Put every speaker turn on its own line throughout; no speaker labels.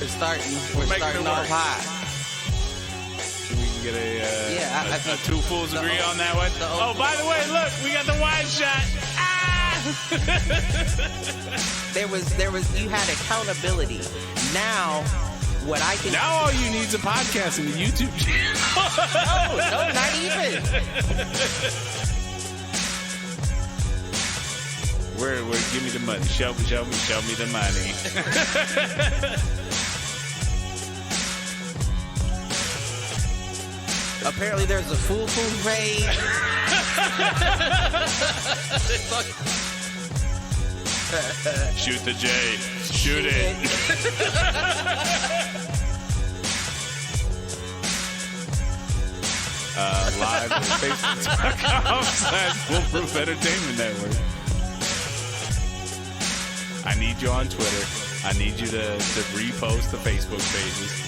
We're starting off high.
We can get
I
a
think
two fools agree on that one. Oh, by the way, look, we got the wide shot.
There was you had accountability. Now what I can
Now all you need is a podcast and a YouTube channel.
no, not even.
Where give me the money. Show me the money.
Apparently there's a Foolproof page.
Shoot the J. Shoot it. Live on Facebook.com/Foolproof Entertainment Network. I need you on Twitter. I need you to repost the Facebook pages.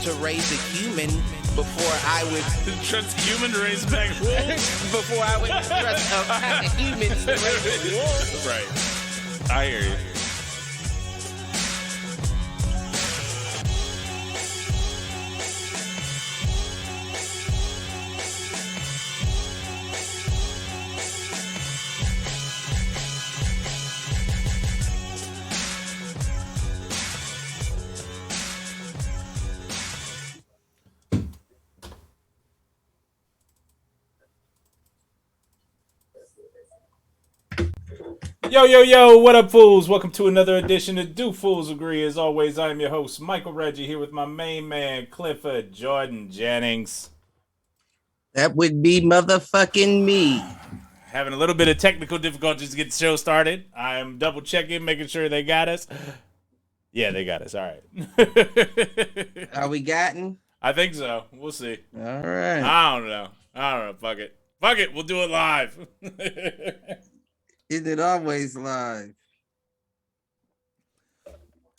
To raise a human before I would
Trust a human to raise back wolves?
before I would trust a pack of humans to raise a wolf.
Right. I hear you. Yo, what up, fools? Welcome to another edition of Do Fools Agree. As always, I am your host, Michael Reggie, here with my main man, Clifford Jordan Jennings.
That would be motherfucking me.
Having a little bit of technical difficulties to get the show started. I'm double checking, making sure they got us. Yeah, they got us. All right.
Are we gotten?
I think so. We'll see.
All right.
I don't know. Fuck it. We'll do it live.
Is it always live?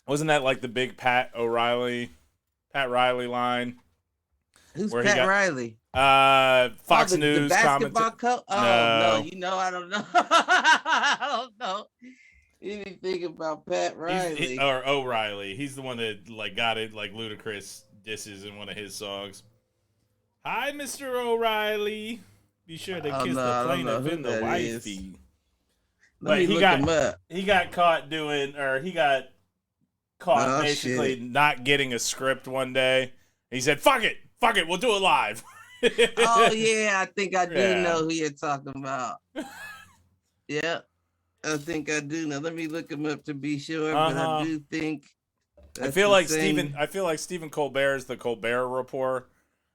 Wasn't that like the big Pat Riley line?
Who's Pat Riley?
Fox
the
News
basketball coach? Oh, no. I don't know. I don't know anything about Pat Riley.
Or O'Reilly. He's the one that got it Ludacris disses in one of his songs. Hi, Mr. O'Reilly. Be sure to kiss the plaintiff in the wifey. But he got caught basically not getting a script one day. He said, fuck it, we'll do it live.
Oh, yeah, I think I do know who you're talking about. Yeah, I think I do know. Let me look him up to be sure, but I do think
I feel like Stephen Colbert's The Colbert Report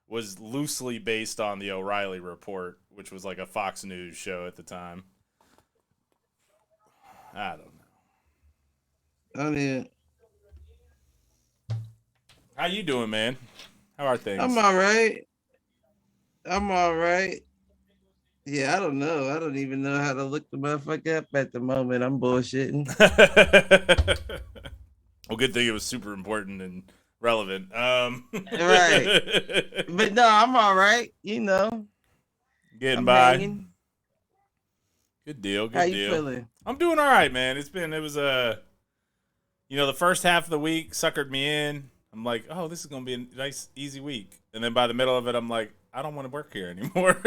was loosely based on the O'Reilly Report, which was like a Fox News show at the time. I don't know.
I mean,
how you doing, man? How are things?
I'm all right. Yeah, I don't know. I don't even know how to look the motherfucker up at the moment. I'm bullshitting.
Well, good thing it was super important and relevant.
Right. But no, I'm all right.
Getting by.
Hanging.
Good deal.
How you feeling?
I'm doing all right, man. It was the first half of the week suckered me in. I'm like, oh, this is going to be a nice, easy week. And then by the middle of it, I'm like, I don't want to work here anymore.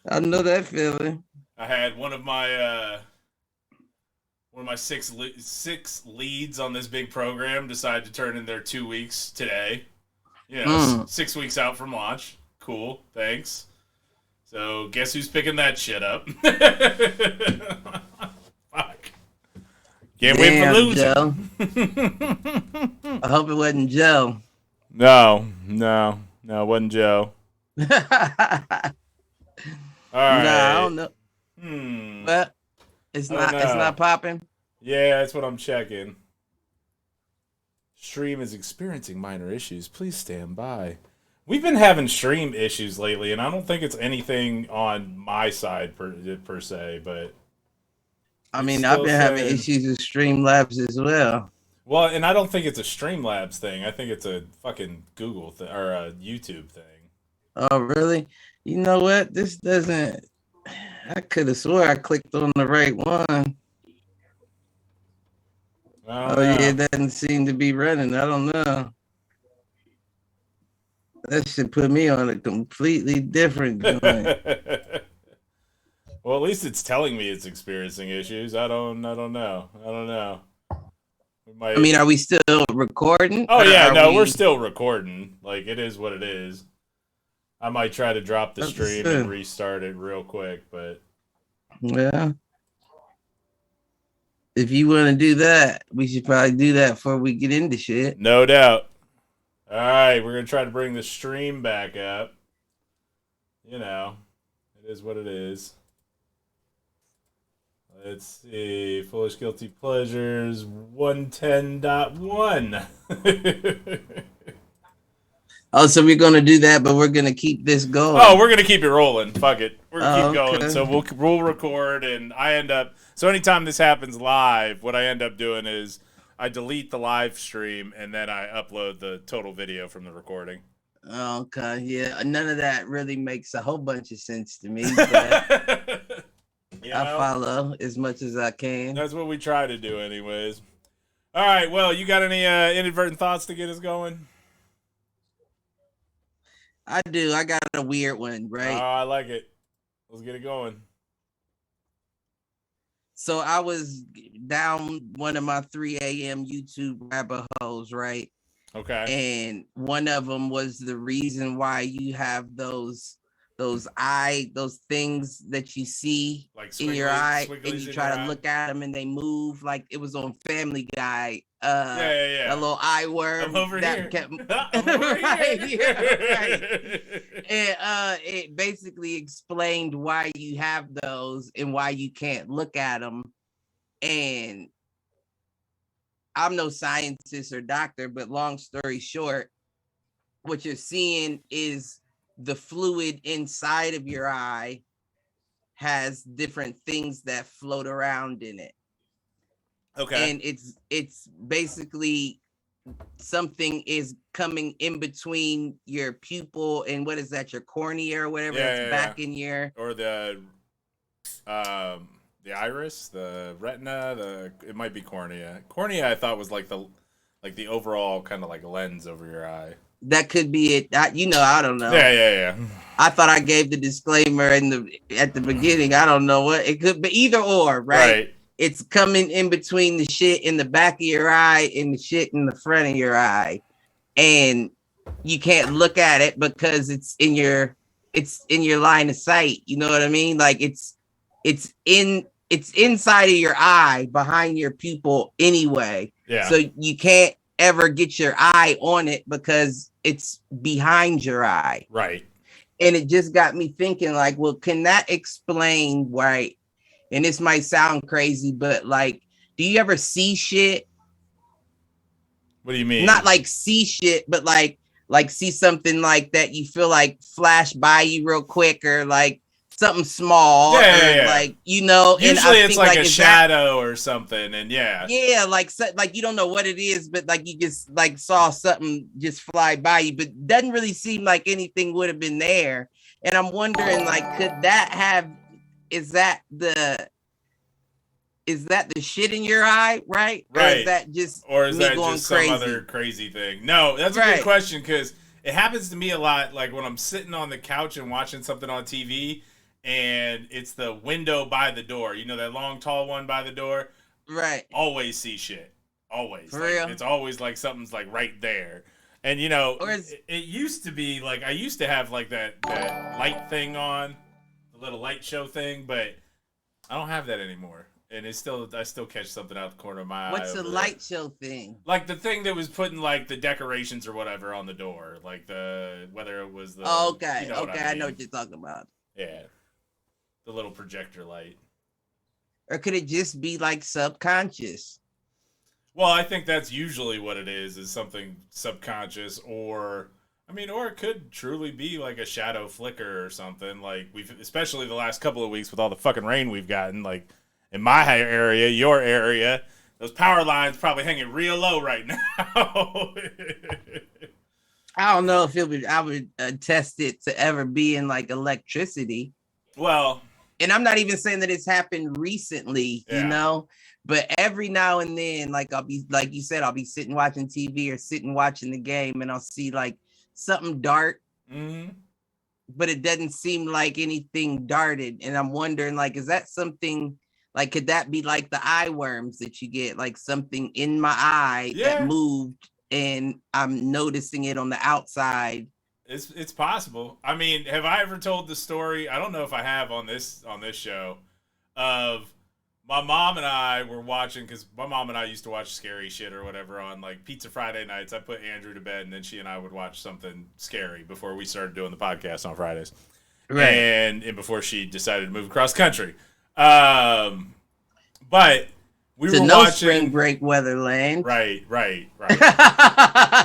I know that feeling.
I had one of my six leads on this big program decide to turn in their 2 weeks today. 6 weeks out from launch. Cool. Thanks. So guess who's picking that shit up? Fuck. Can't wait for losing.
Joe. I hope it wasn't Joe.
No, it wasn't Joe. All right.
No, I don't know. But it's not popping.
Yeah, that's what I'm checking. Stream is experiencing minor issues. Please stand by. We've been having stream issues lately, and I don't think it's anything on my side per se, but
I mean, I've been having issues with Streamlabs as well.
Well, and I don't think it's a Streamlabs thing. I think it's a fucking Google thing or a YouTube thing.
Oh, really? You know what? This doesn't. I could have swore I clicked on the right one. Oh yeah, it doesn't seem to be running. I don't know. That should put me on a completely different joint.
Well, at least it's telling me it's experiencing issues. I don't know.
I mean, are we still recording?
Oh yeah, no, we're still recording. Like, it is what it is. I might try to drop the stream and restart it real quick, but
yeah. If you want to do that, we should probably do that before we get into shit.
No doubt. All right, we're gonna try to bring the stream back up. You know, it is what it is. Let's see. Foolish Guilty Pleasures 110.1.
Oh, so we're going to do that, but we're going to keep this going.
Oh, we're going to keep it rolling. Fuck it. We're going to keep going. So we'll record, and I end up... So anytime this happens live, what I end up doing is I delete the live stream, and then I upload the total video from the recording.
Okay, yeah. None of that really makes a whole bunch of sense to me, but... I follow as much as I can.
That's what we try to do anyways. All right, well, you got any inadvertent thoughts to get us going?
I do. I got a weird one, right?
Oh, I like it. Let's get it going.
So I was down one of my 3 a.m. YouTube rabbit holes, right?
Okay.
And one of them was the reason why you have those things that you see like in your eye, and you try to look at them and they move. Like it was on Family Guy. A little eye worm.
I'm over
that
here.
Kept...
I'm over
right here. Right. And it basically explained why you have those and why you can't look at them. And I'm no scientist or doctor, but long story short, what you're seeing is the fluid inside of your eye has different things that float around in it.
Okay.
And it's basically something is coming in between your pupil and what is that, your cornea or whatever that's back in your,
or the iris, the retina, it might be cornea. Cornea I thought was like the overall kind of like lens over your eye.
That could be it. I don't know.
Yeah.
I thought I gave the disclaimer at the beginning. I don't know what it could be, either or, right? It's coming in between the shit in the back of your eye and the shit in the front of your eye, and you can't look at it because it's in your line of sight. You know what I mean? Like it's inside of your eye, behind your pupil anyway.
Yeah.
So you can't ever get your eye on it because it's behind your eye.
Right.
And it just got me thinking, like, well, can that explain why? And this might sound crazy, but like, do you ever see shit?
What do you mean?
Not like see shit, but like see something like that you feel like flash by you real quick, or like something small, like,
usually it's like a shadow or something, and
like you don't know what it is, but like you just like saw something just fly by you, but doesn't really seem like anything would have been there. And I'm wondering, like, could that have, is that the shit in your eye, right?
Right.
Or is that just
some other crazy thing? No, that's a good question, because it happens to me a lot, like when I'm sitting on the couch and watching something on TV, and it's the window by the door. You know, that long, tall one by the door?
Right.
Always see shit. Always.
For real?
It's always like something's like right there. And, you know, it used to be like, I used to have like that light thing on, the little light show thing, but I don't have that anymore. And I still catch something out the corner of my eye.
What's the light show thing?
Like the thing that was putting like the decorations or whatever on the door. Like whether it was the...
Oh, okay.
You know
I know what you're talking about.
Yeah. The little projector light.
Or could it just be like subconscious?
Well, I think that's usually what it is something subconscious, or it could truly be like a shadow flicker or something. Like especially the last couple of weeks with all the fucking rain we've gotten, like in my area, your area, those power lines probably hanging real low right now.
I don't know if I would test it to ever be in like electricity.
Well,
and I'm not even saying that it's happened recently, you know, but every now and then, like I'll be, like you said, I'll be sitting watching TV or sitting watching the game, and I'll see like something dart, but it doesn't seem like anything darted. And I'm wondering, like, is that something, like, could that be like the eye worms that you get, like something in my eye that moved and I'm noticing it on the outside?
It's possible. I mean, have I ever told the story? I don't know if I have on this show, of my mom and I were watching, because my mom and I used to watch scary shit or whatever on like Pizza Friday nights. I put Andrew to bed, and then she and I would watch something scary before we started doing the podcast on Fridays. Right. And before she decided to move across country. But we were watching
spring break weatherland.
Right.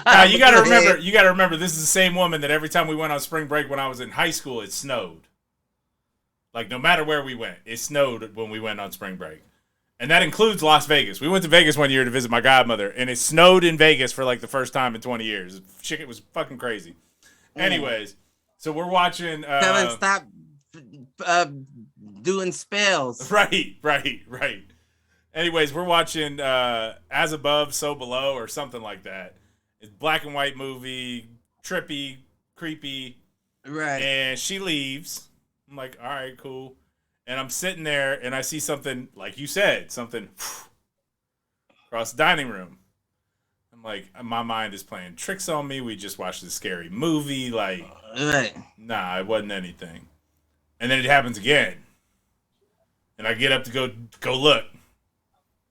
Now you gotta remember, this is the same woman that every time we went on spring break when I was in high school, it snowed. Like, no matter where we went, it snowed when we went on spring break. And that includes Las Vegas. We went to Vegas one year to visit my godmother, and it snowed in Vegas for like the first time in 20 years. Shit was fucking crazy. Anyways, so we're watching...
Tell him stop doing spells.
Right. Anyways, we're watching As Above, So Below, or something like that. It's a black and white movie, trippy, creepy.
Right.
And she leaves. I'm like, all right, cool. And I'm sitting there, and I see something, like you said, something across the dining room. I'm like, my mind is playing tricks on me. We just watched a scary movie. Like, nah, it wasn't anything. And then it happens again. And I get up to go look.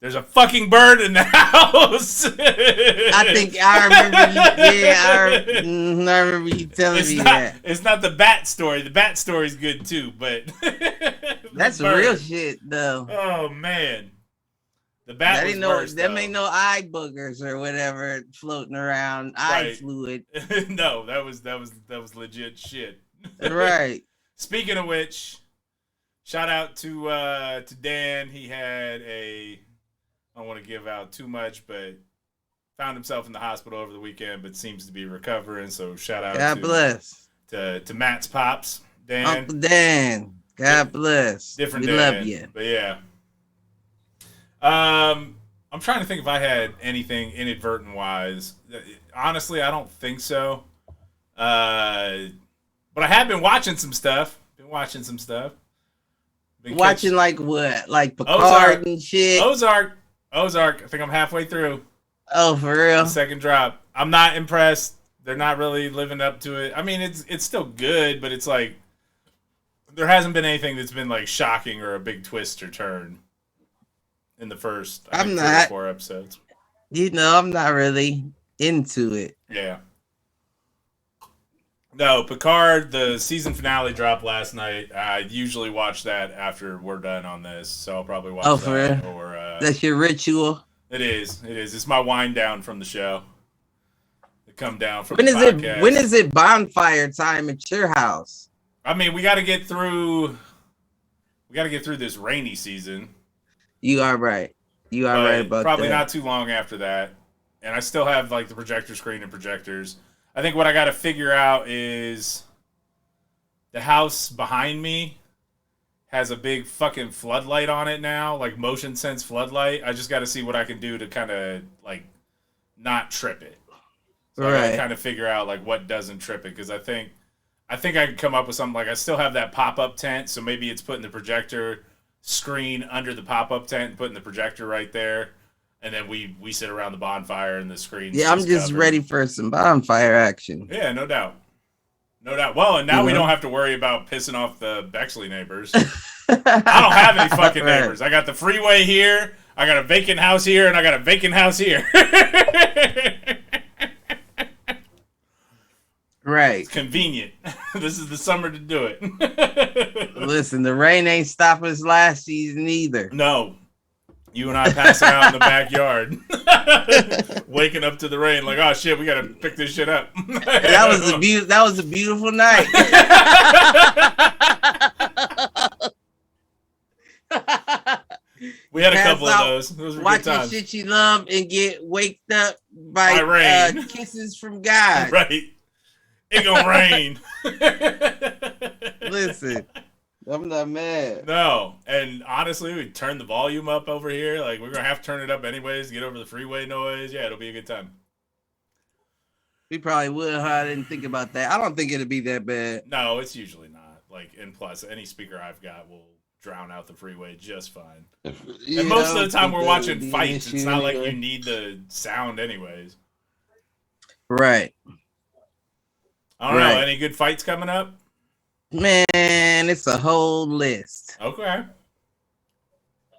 There's a fucking bird in the house.
I think I remember you. I remember you telling me that.
It's not the bat story. The bat story's good too, but
that's real shit, though.
Oh man, the bat was worse.
Them ain't no eye boogers or whatever floating around. Eye fluid.
No, that was legit shit.
Right.
Speaking of which, shout out to Dan. He had I don't want to give out too much, but found himself in the hospital over the weekend, but seems to be recovering. So shout out
God bless
to Matt's pops, Dan.
Uncle Dan. God bless.
Different
we
Dan.
Love you.
But yeah. I'm trying to think if I had anything inadvertent wise. Honestly, I don't think so. But I have been watching some stuff.
Watching like what? Like Picard and shit?
Ozark, I think I'm halfway through.
Oh, for real?
The second drop. I'm not impressed. They're not really living up to it. I mean, it's still good, but it's like there hasn't been anything that's been like shocking or a big twist or turn in the first 3 or 4 episodes.
I'm not really into it.
Yeah. No, Picard, the season finale dropped last night. I usually watch that after we're done on this, so I'll probably watch that.
For real?
Or
that's your ritual?
It is. It's my wind down from the show. To come down from the podcast.
When is it bonfire time at your house?
I mean, we got to get through this rainy season.
You are right. You are right about
probably
that.
Not too long after that. And I still have like the projector screen and projectors. I think what I got to figure out is the house behind me has a big fucking floodlight on it now, like motion sense floodlight. I just got to see what I can do to kind of like not trip it. So I got to kind of figure out like what doesn't trip it, because I think I could come up with something. Like I still have that pop-up tent, so maybe it's putting the projector screen under the pop-up tent and putting the projector right there. And then we sit around the bonfire and the screen.
Yeah, I'm just ready for some bonfire action.
Yeah, no doubt. Well, and now we don't have to worry about pissing off the Bexley neighbors. I don't have any fucking neighbors. I got the freeway here, I got a vacant house here, and I got a vacant house here.
Right.
It's convenient. This is the summer to do it.
Listen, the rain ain't stopping us last season either.
No. You and I passing out in the backyard, waking up to the rain, like, oh shit, we gotta pick this shit up.
That was a beautiful night.
We had a couple of those. Those were
watching
good times.
Shit you love and get waked up by
rain.
Kisses from God.
Right. It gonna rain.
Listen. I'm not mad.
No, and honestly, we turn the volume up over here. Like we're gonna have to turn it up anyways. Get over the freeway noise. Yeah, it'll be a good time.
We probably would. I didn't think about that. I don't think it'd be that bad.
No, it's usually not. Like, and plus, any speaker I've got will drown out the freeway just fine.
Yeah,
and most of the time, we're watching fights. It's not like you need the sound, anyways.
Right.
I don't know. Any good fights coming up?
Man, it's a whole list.
Okay.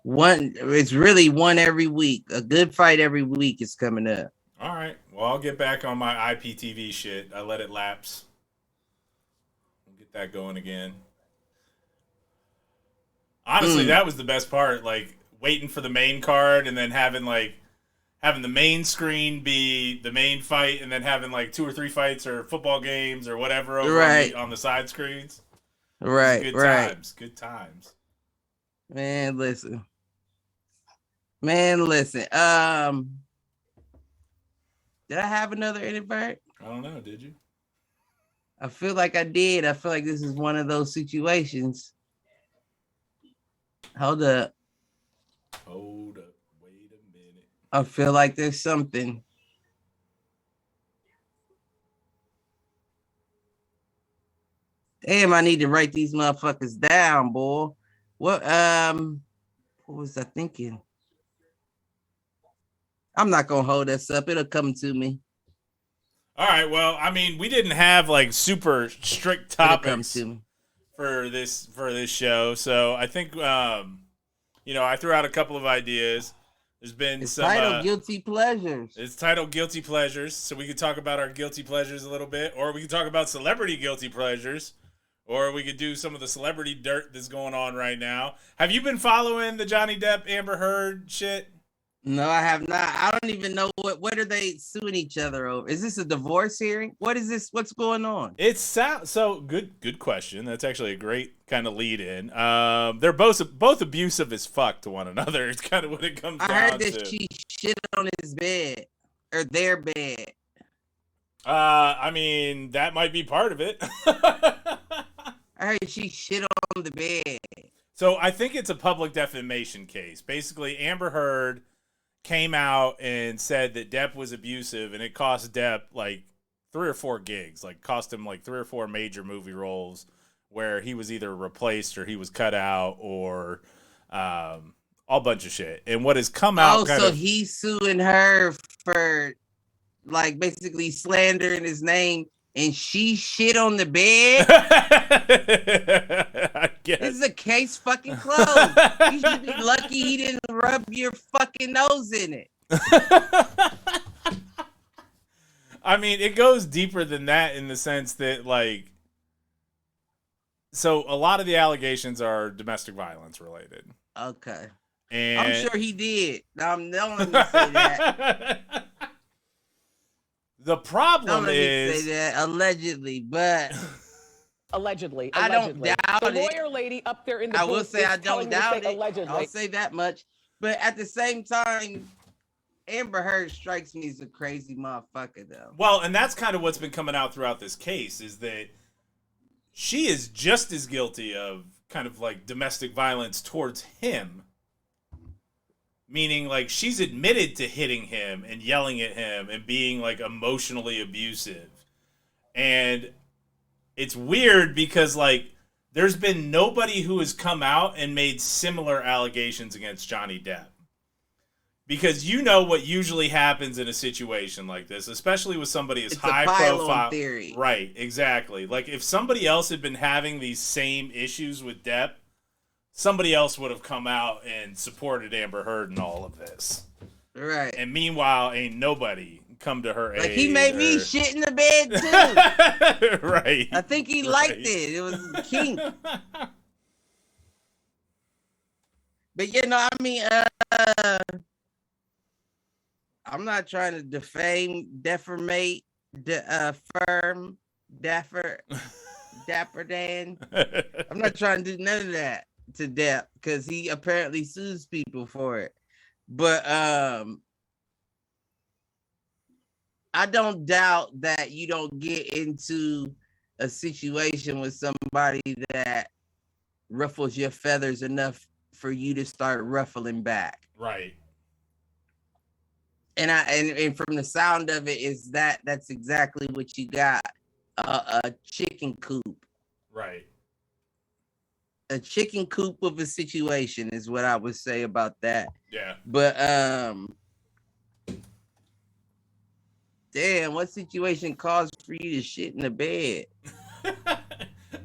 It's really one every week. A good fight every week is coming up.
All right. Well, I'll get back on my IPTV shit. I let it lapse. We'll get that going again. Honestly, that was the best part. Like waiting for the main card and then having the main screen be the main fight, and then having like 2 or 3 fights or football games or whatever over on the side screens.
Right.
Good times. Good times.
Man, listen. Did I have another invert?
I don't know. Did you?
I feel like I did. I feel like this is one of those situations. Hold up.
Wait a minute.
I feel like there's something. Damn, I need to write these motherfuckers down, boy. What was I thinking? I'm not gonna hold this up. It'll come to me.
All right. Well, I mean, we didn't have like super strict topics for this show, so I think I threw out a couple of ideas. There's been some
titled Guilty Pleasures.
It's titled Guilty Pleasures, so we could talk about our guilty pleasures a little bit, or we could talk about celebrity guilty pleasures, or we could do some of the celebrity dirt that's going on right now. Have you been following the Johnny Depp Amber Heard shit?
No, I have not. I don't even know what are they suing each other over. Is this a divorce hearing? What is this? What's going on?
It's so good question. That's actually a great kind of lead in. They're both abusive as fuck to one another. It's kind of what it comes down to.
I heard that she shit on his bed or their bed.
I mean, that might be part of it.
I heard she shit on the bed.
So I think it's a public defamation case. Basically, Amber Heard came out and said that Depp was abusive, and it cost Depp like 3 or 4 gigs, like cost him like 3 or 4 major movie roles where he was either replaced or he was cut out or all bunch of shit. And what has come out
he's suing her for like basically slandering his name, and she shit on the bed.
I guess.
This is a case fucking closed. You should be lucky he didn't rub your fucking nose in it.
I mean, it goes deeper than that in the sense that, like, so a lot of the allegations are domestic violence related.
Okay.
And
I'm sure he did. Don't let me say that.
The problem
is say that allegedly, but
allegedly.
I don't doubt
the lawyer lady up there in the booth
will say I don't doubt it.
Allegedly.
I'll say that much. But at the same time, Amber Heard strikes me as a crazy motherfucker, though.
Well, and that's kind of what's been coming out throughout this case is that she is just as guilty of kind of like domestic violence towards him. Meaning, like, she's admitted to hitting him and yelling at him and being, like, emotionally abusive. And it's weird because, like, there's been nobody who has come out and made similar allegations against Johnny Depp. Because you know what usually happens in a situation like this, especially with somebody as high profile.
Theory.
Right, exactly. Like, if somebody else had been having these same issues with Depp, somebody else would have come out and supported Amber Heard in all of this.
Right.
And meanwhile, ain't nobody come to her aid.
Like, he made me shit in the bed, too.
Right.
I think he liked it. It was kink. But, you know, I mean, I'm not trying to defamate, Dapper Dan. I'm not trying to do none of that to Depp because he apparently sues people for it. But I don't doubt that you don't get into a situation with somebody that ruffles your feathers enough for you to start ruffling back.
Right.
And from the sound of it is that's exactly what you got. A chicken coop.
Right.
A chicken coop of a situation is what I would say about that.
Yeah.
But damn, what situation caused for you to shit in the bed?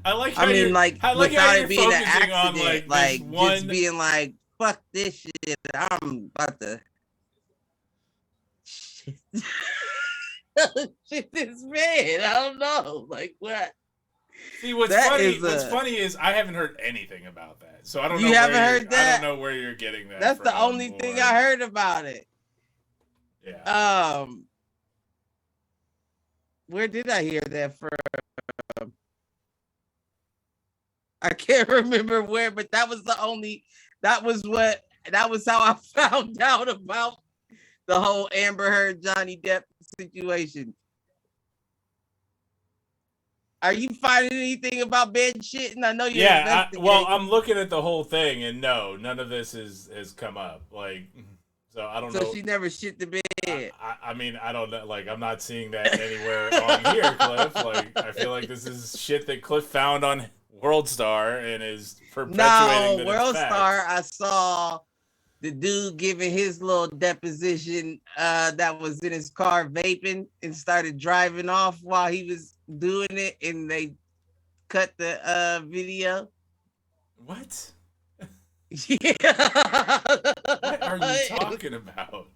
I like how
without it being an accident,
on, like
just being like, fuck this shit. I'm about to shit this bed. I don't know. Like what?
See, what's funny is I haven't heard anything about that. So I don't know.
You haven't heard that?
I don't know where you're getting that.
That's the only thing I heard about it.
Yeah.
Where did I hear that from? I can't remember where, but that was how I found out about the whole Amber Heard Johnny Depp situation. Are you finding anything about bed shitting? I know you're investigating.
I'm looking at the whole thing, and no, none of this has come up. Like, so I don't know.
So she never shit the bed.
I mean, I don't know. Like, I'm not seeing that anywhere on here, Cliff. Like, I feel like this is shit that Cliff found on World Star and is perpetuating.
No, World Star, I saw the dude giving his little deposition that was in his car vaping and started driving off while he was doing it, and they cut the video.
What?
Yeah.
What are you talking about?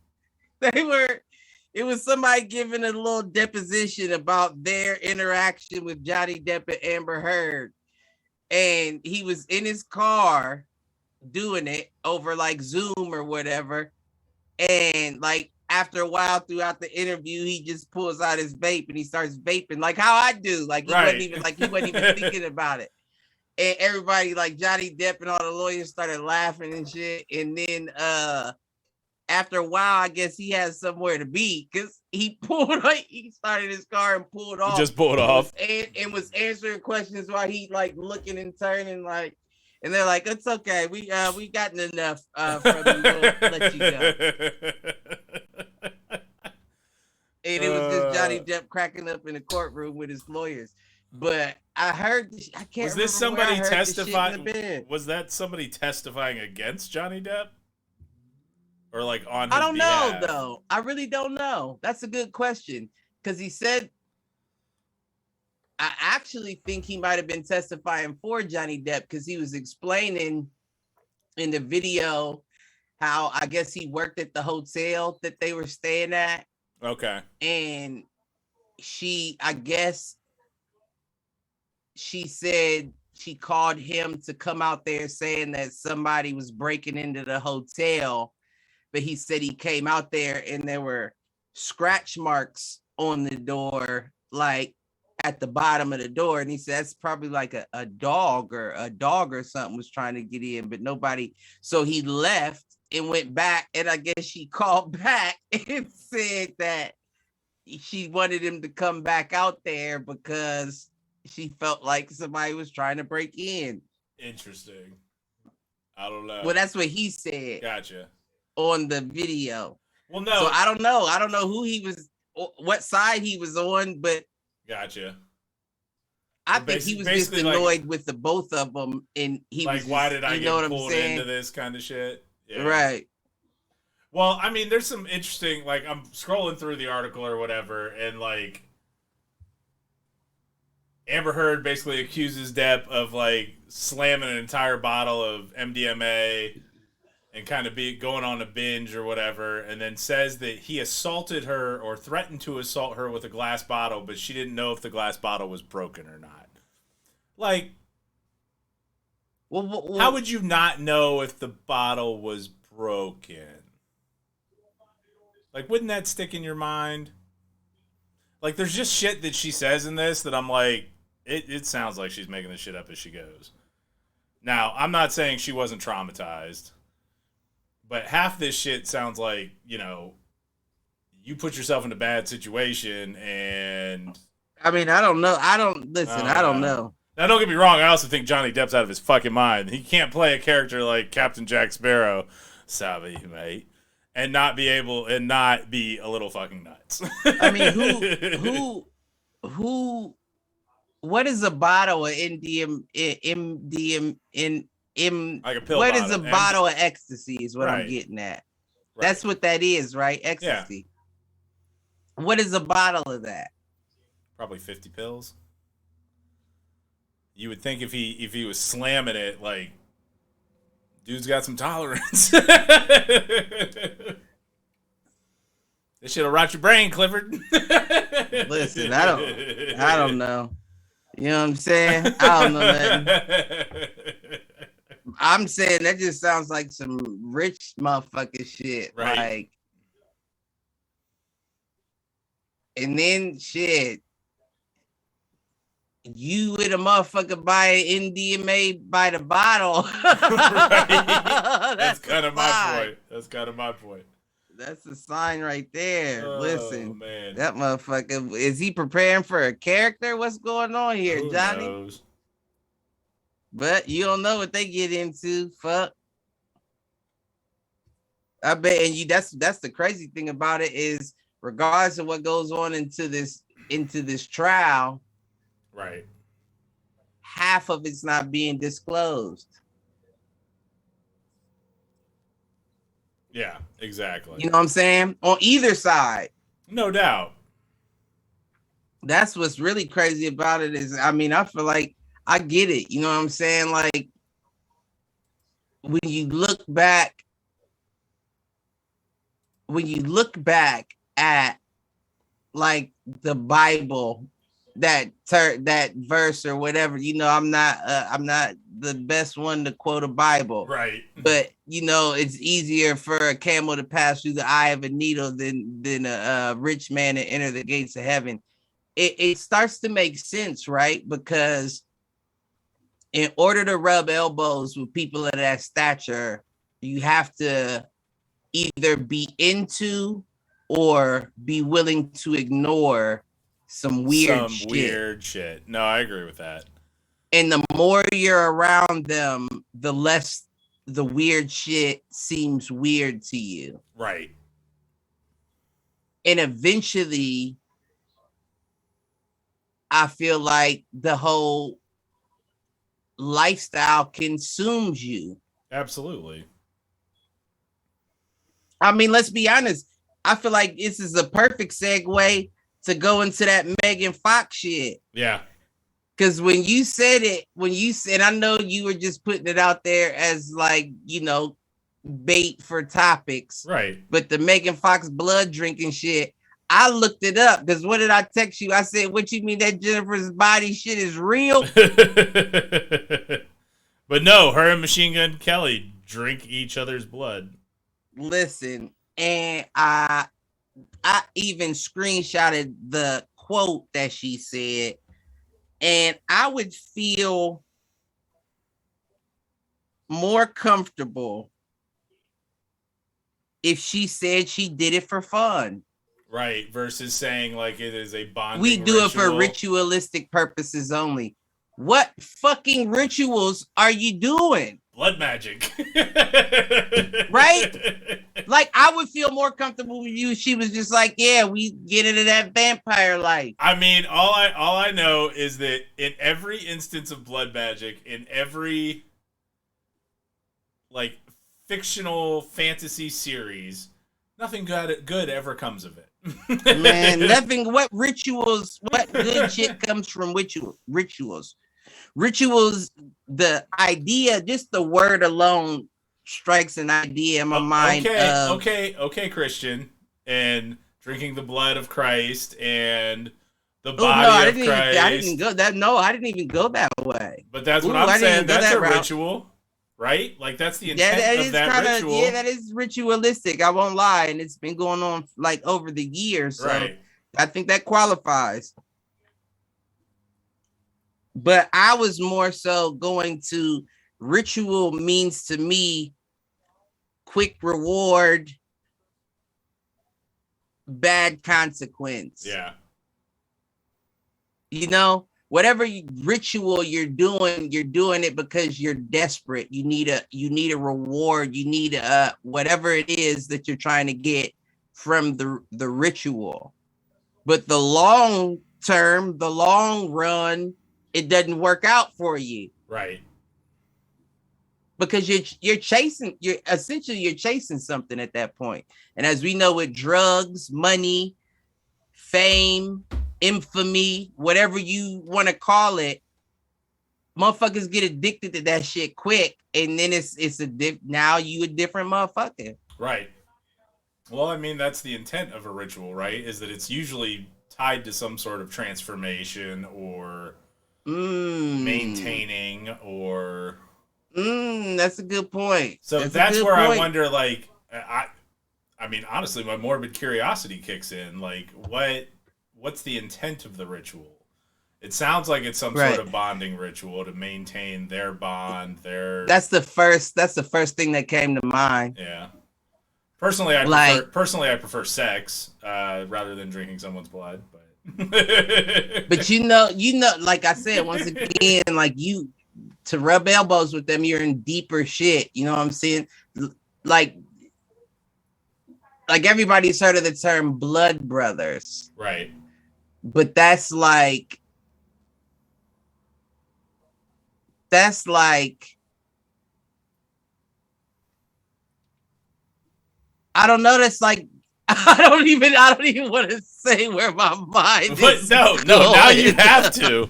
It was somebody giving a little deposition about their interaction with Johnny Depp and Amber Heard. And he was in his car doing it over like Zoom or whatever. And like after a while throughout the interview, he just pulls out his vape and he starts vaping like how I do. Like he wasn't even thinking about it. And everybody, like Johnny Depp and all the lawyers, started laughing and shit. And then after a while, I guess he had somewhere to be because he started his car and pulled off.
He just pulled off
and was answering questions while he like looking and turning like. And they're like, "It's okay. We gotten enough from them. We'll let you go." And it was just Johnny Depp cracking up in the courtroom with his lawyers. But I heard, I can't.
Was this somebody testifying? Was that somebody testifying against Johnny Depp, or like on?
I don't know though. I really don't know. That's a good question because he said. I actually think he might have been testifying for Johnny Depp because he was explaining in the video how I guess he worked at the hotel that they were staying at.
Okay.
And I guess she said she called him to come out there saying that somebody was breaking into the hotel, but he said he came out there and there were scratch marks on the door, like at the bottom of the door, and he said that's probably like a dog or something was trying to get in, but nobody. So he left and went back, and I guess she called back and said that she wanted him to come back out there because she felt like somebody was trying to break in.
Interesting. I don't know.
Well, that's what he said.
Gotcha.
On the video.
Well, no.
So I don't know who he was, what side he was on, but
gotcha.
I think he was just annoyed with the both of them, and he was
like, why did I get pulled into this kind of shit?
Yeah. Right.
Well, I mean, there's some interesting, like, I'm scrolling through the article or whatever, and like, Amber Heard basically accuses Depp of like slamming an entire bottle of MDMA and kind of going on a binge or whatever, and then says that he assaulted her or threatened to assault her with a glass bottle, but she didn't know if the glass bottle was broken or not. Like, well, how would you not know if the bottle was broken? Like, wouldn't that stick in your mind? Like, there's just shit that she says in this that I'm like, it sounds like she's making this shit up as she goes. Now, I'm not saying she wasn't traumatized. But half this shit sounds like, you know, you put yourself in a bad situation and...
I mean, I don't know. I don't know.
Now, don't get me wrong. I also think Johnny Depp's out of his fucking mind. He can't play a character like Captain Jack Sparrow, savvy mate, and not be a little fucking nuts.
I mean, who? What is a bottle of MDM
like a pill
what
bottle.
is a bottle of ecstasy is what
Right.
I'm getting at.
Right.
That's what that is, right? Ecstasy. Yeah. What is a bottle of that?
Probably 50 pills. You would think if he was slamming it, like, dude's got some tolerance. This shit'll rot your brain, Clifford.
Listen, I don't know. You know what I'm saying? I don't know nothing. I'm saying that just sounds like some rich motherfucking shit.
Right.
Like, and then shit, you with a motherfucker buy MDMA by the bottle.
Right. That's kind of my point.
That's a sign right there.
Oh,
Listen,
man.
that motherfucker, is he preparing for a character? What's going on here,
Who
Johnny?
knows?
But you don't know what they get into. Fuck. I bet, and that's the crazy thing about it is, regardless of what goes on into this trial,
right,
half of it's not being disclosed.
Yeah, exactly.
You know what I'm saying? On either side.
No doubt.
That's what's really crazy about it is, I mean, I feel like I get it. You know what I'm saying? Like, when you look back at like the Bible, that verse or whatever, you know, I'm not the best one to quote a Bible,
right?
But you know, it's easier for a camel to pass through the eye of a needle than a rich man to enter the gates of heaven. It starts to make sense, right? Because in order to rub elbows with people of that stature, you have to either be into or be willing to ignore some weird
shit. No, I agree with that.
And the more you're around them, the less the weird shit seems weird to you.
Right.
And eventually, I feel like the whole lifestyle consumes you.
Absolutely.
I mean, let's be honest. I feel like this is a perfect segue to go into that Megan Fox shit.
Yeah.
Because when you said, I know you were just putting it out there as like, you know, bait for topics.
Right.
But the Megan Fox blood drinking shit, I looked it up. Because what did I text you? I said, what you mean that Jennifer's body shit is real?
But no, her and Machine Gun Kelly drink each other's blood.
Listen, and I even screenshotted the quote that she said, and I would feel more comfortable if she said she did it for fun.
Right, versus saying like it is a bonding
We do
ritual.
it for ritualistic purposes only. What fucking rituals are you doing?
Blood magic.
Right? Like, I would feel more comfortable with you if she was just like, yeah, we get into that vampire life.
I mean, all I know is that in every instance of blood magic, in every like fictional fantasy series, nothing good ever comes of it.
Man, nothing. What good shit comes from rituals? Rituals, the idea, just the word alone strikes an idea in my mind.
Okay, Christian, and drinking the blood of Christ and the body of Christ.
I didn't even go that way.
But that's what I'm saying. That's a ritual, right? Like that's the intent of that ritual.
Yeah, that is ritualistic. I won't lie, and it's been going on like over the years. So
right.
I think that qualifies. But I was more so going to ritual means to me quick reward, bad consequence.
Yeah.
You know, whatever ritual you're doing it because you're desperate. You need a reward. You need whatever it is that you're trying to get from the ritual. But the long term, the long run, it doesn't work out for you.
Right.
Because you're chasing something at that point. And as we know, with drugs, money, fame, infamy, whatever you want to call it, motherfuckers get addicted to that shit quick, and then now you a different motherfucker.
Right. Well, I mean, that's the intent of a ritual, right? Is that it's usually tied to some sort of transformation or maintaining or.
That's a good point.
So that's where I wonder, like, I mean, honestly, my morbid curiosity kicks in. Like, what's the intent of the ritual? It sounds like it's some sort of bonding ritual to maintain their bond. That's the first
thing that came to mind.
Yeah. Personally, I prefer sex rather than drinking someone's blood.
But you know, like I said, once again, like to rub elbows with them, you're in deeper shit. You know what I'm saying? Like everybody's heard of the term blood brothers.
Right.
But that's like I don't know. That's like I don't even want to say where my mind is.
No, now you have to.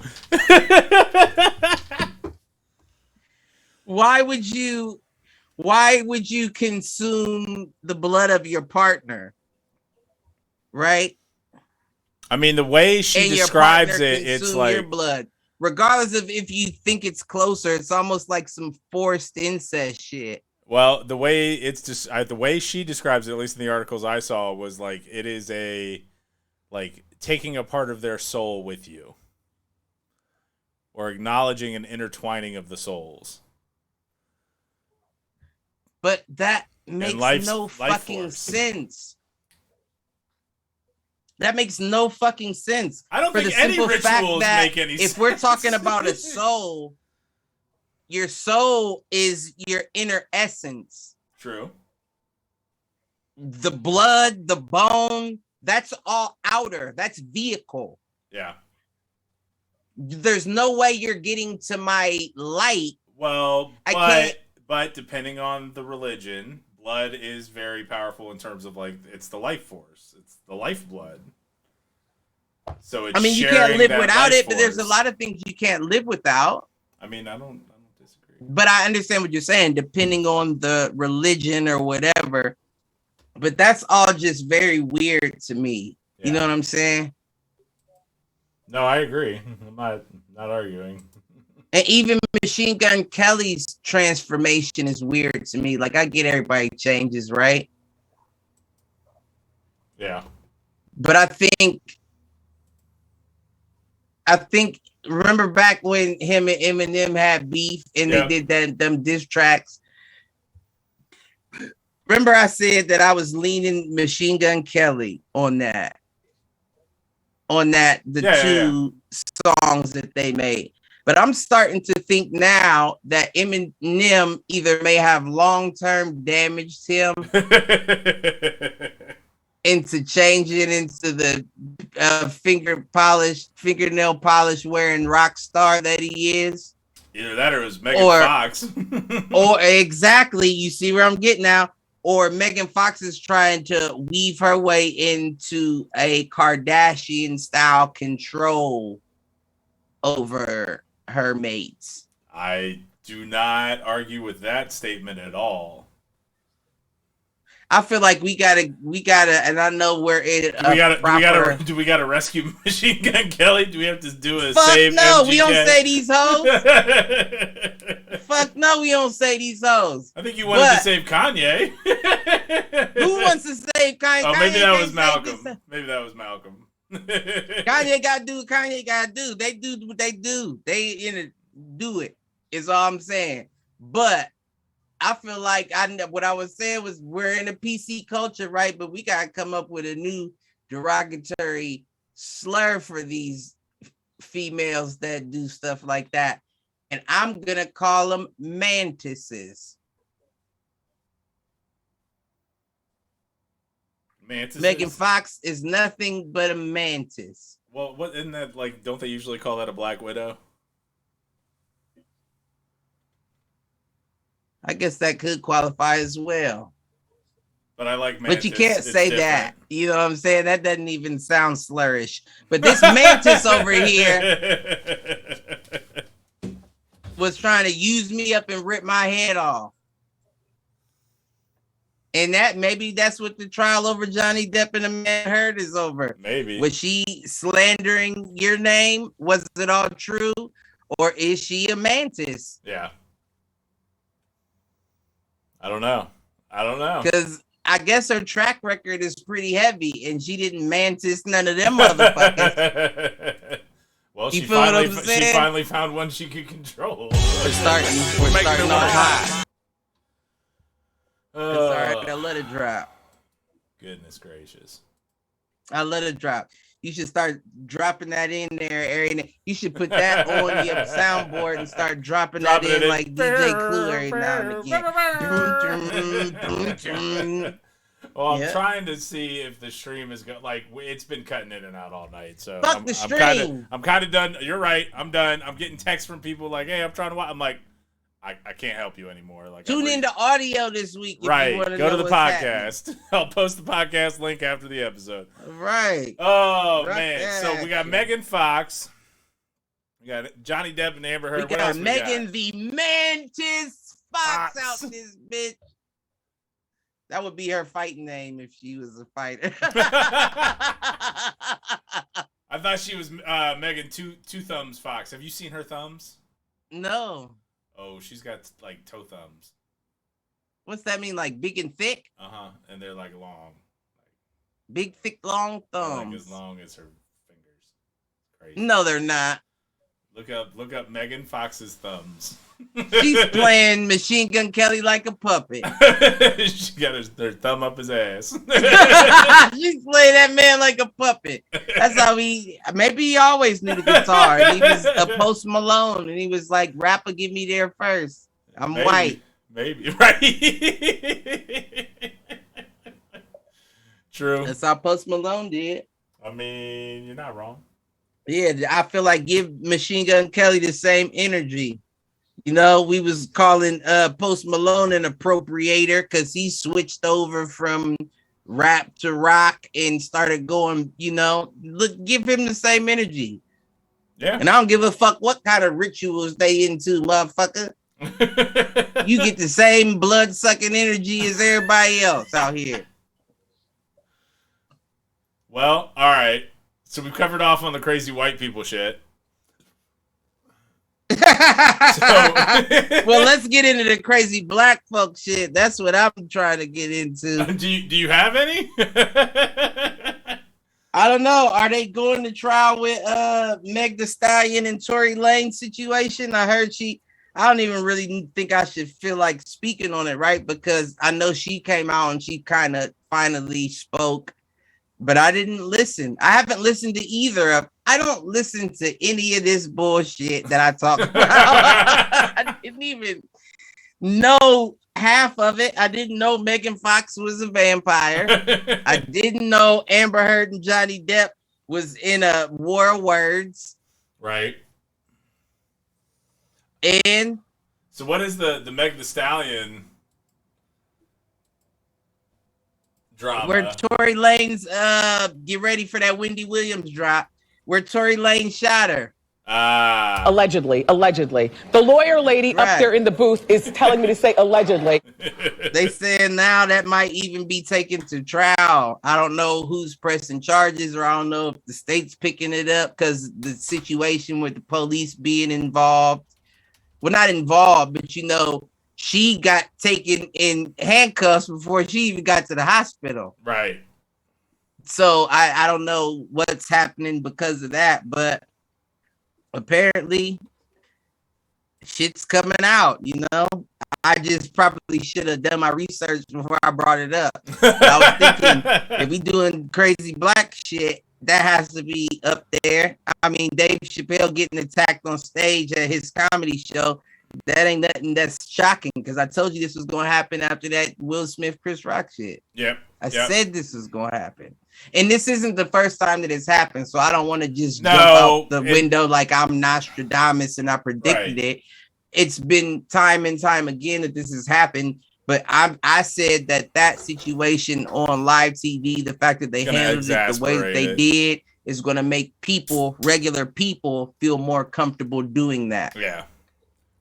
Why would you consume the blood of your partner? Right?
I mean, the way she describes it, it's like
your blood. Regardless of if you think it's closer, it's almost like some forced incest shit.
Well, the way it's just the way she describes it, at least in the articles I saw, was like it is taking a part of their soul with you, or acknowledging an intertwining of the souls.
But that makes no fucking sense. That makes no fucking sense.
I don't think any rituals make any sense.
If we're talking about a soul, your soul is your inner essence.
True.
The blood, the bone, that's all outer. That's vehicle.
Yeah.
There's no way you're getting to my light.
Well, but depending on the religion, blood is very powerful in terms of like it's the life force. It's the lifeblood. So it's
you can't live without it, but there's a lot of things you can't live without.
I mean, I don't disagree.
But I understand what you're saying, depending on the religion or whatever. But that's all just very weird to me. Yeah. You know what I'm saying?
No, I agree. I'm not arguing.
And even Machine Gun Kelly's transformation is weird to me. Like, I get everybody changes, right?
Yeah.
But I think remember back when him and Eminem had beef and they did them diss tracks. Remember I said that I was leaning Machine Gun Kelly on that. Two songs that they made. But I'm starting to think now that Eminem either may have long-term damaged him into changing into the fingernail polish wearing rock star that he is.
Either that or it was Megan Fox.
Or exactly, you see where I'm getting now. Or Megan Fox is trying to weave her way into a Kardashian style control over her mates.
I do not argue with that statement at all.
I feel like we gotta, and I know we're in.
Do we gotta rescue Machine Gun Kelly? Do we have to do a
Fuck
save?
No,
MGK?
We don't say these hoes. Fuck no, we don't say these hoes.
I think you wanted to save Kanye.
Who wants to save Kanye?
Oh, maybe that was Malcolm. Maybe that was Malcolm.
Kanye gotta do what Kanye gotta do. They do what they do. They do it. Is all I'm saying. But I feel like what I was saying was we're in a PC culture, right? But we gotta come up with a new derogatory slur for these females that do stuff like that. And I'm going to call them mantises.
Mantises?
Megan Fox is nothing but a mantis.
Well, what isn't that like? Don't they usually call that a Black Widow?
I guess that could qualify as well.
But I like mantis.
But you can't
It's
say
different.
that. You know what I'm saying? That doesn't even sound slurish. But this mantis over here was trying to use me up and rip my head off. And that maybe that's what the trial over Johnny Depp and Amber Heard is over.
Maybe.
Was she slandering your name? Was it all true? Or is she a mantis?
Yeah. I don't know.
Because I guess her track record is pretty heavy, and she didn't mantis none of them motherfuckers.
Well,
You
she
feel what I'm
finally
saying?
found one she could control.
We're starting off high. It's all right. I let it drop.
Goodness gracious.
I let it drop. You should start dropping that in there, Arian. You should put that on your soundboard and start dropping that in like DJ Clue every now and again.
Well, I'm trying to see if the stream is going. Like, it's been cutting in and out all night. So
Fuck the stream.
I'm kind of done. You're right. I'm done. I'm getting texts from people like, "Hey, I'm trying to watch." I'm like, I can't help you anymore. Like,
tune into audio this week. If
right.
You want to
Go
know
to the podcast.
Happening.
I'll post the podcast link after the episode.
Right.
Oh man. So we got Megan Fox. We got Johnny Depp and Amber Heard.
We got Megan the Mantis Fox out this bitch. That would be her fighting name if she was a fighter.
I thought she was Megan Two Thumbs Fox. Have you seen her thumbs?
No.
Oh, she's got like toe thumbs.
What's that mean? Like big and thick?
And they're like long.
Big, thick, long thumbs.
Like as long as her fingers. Crazy.
No, they're not.
Look up Megan Fox's thumbs.
She's playing Machine Gun Kelly like a puppet.
She got her thumb up his ass.
She's playing that man like a puppet. That's how maybe he always knew the guitar. He was a Post Malone and he was like, rapper, get me there first. I'm white.
Maybe, right? True.
That's how Post Malone did.
I mean, you're not wrong.
Yeah, I feel like give Machine Gun Kelly the same energy. You know, we was calling Post Malone an appropriator because he switched over from rap to rock and started going, you know, give him the same energy.
Yeah.
And I don't give a fuck what kind of rituals they into, motherfucker. You get the same blood-sucking energy as everybody else out here.
Well, all right. So we covered off on the crazy white people shit.
Well, let's get into the crazy black folk shit. That's what I'm trying to get into.
Do you have any?
I don't know. Are they going to trial with Meg Thee Stallion and Tory Lane situation? I heard I don't even really think I should feel like speaking on it, right? Because I know she came out and she kind of finally spoke. But I didn't listen. I haven't listened to either of. I don't listen to any of this bullshit that I talk about. I didn't even know half of it. I didn't know Megan Fox was a vampire. I didn't know Amber Heard and Johnny Depp was in a war of words.
Right.
And
so what is the Meg Thee Stallion drama?
Where Tory Lane's get ready for that Wendy Williams drop, where Tory Lane shot her.
Allegedly. The lawyer lady up there in the booth is telling me to say allegedly.
They saying now that might even be taken to trial. I don't know who's pressing charges, or I don't know if the state's picking it up because the situation with the police being involved. Well, not involved, but you know, she got taken in handcuffs before she even got to the hospital.
Right.
So I don't know what's happening because of that, but apparently shit's coming out, you know. I just probably should have done my research before I brought it up. I was thinking, if we doing crazy black shit, that has to be up there. I mean, Dave Chappelle getting attacked on stage at his comedy show, that ain't nothing that's shocking, because I told you this was going to happen after that Will Smith, Chris Rock shit.
Yep.
I said this was going to happen. And this isn't the first time that it's happened, so I don't want to just jump out the window like I'm Nostradamus and I predicted it. It's been time and time again that this has happened, but I said that situation on live TV, the fact that they handled it the way that they did, is going to make regular people, feel more comfortable doing that.
Yeah.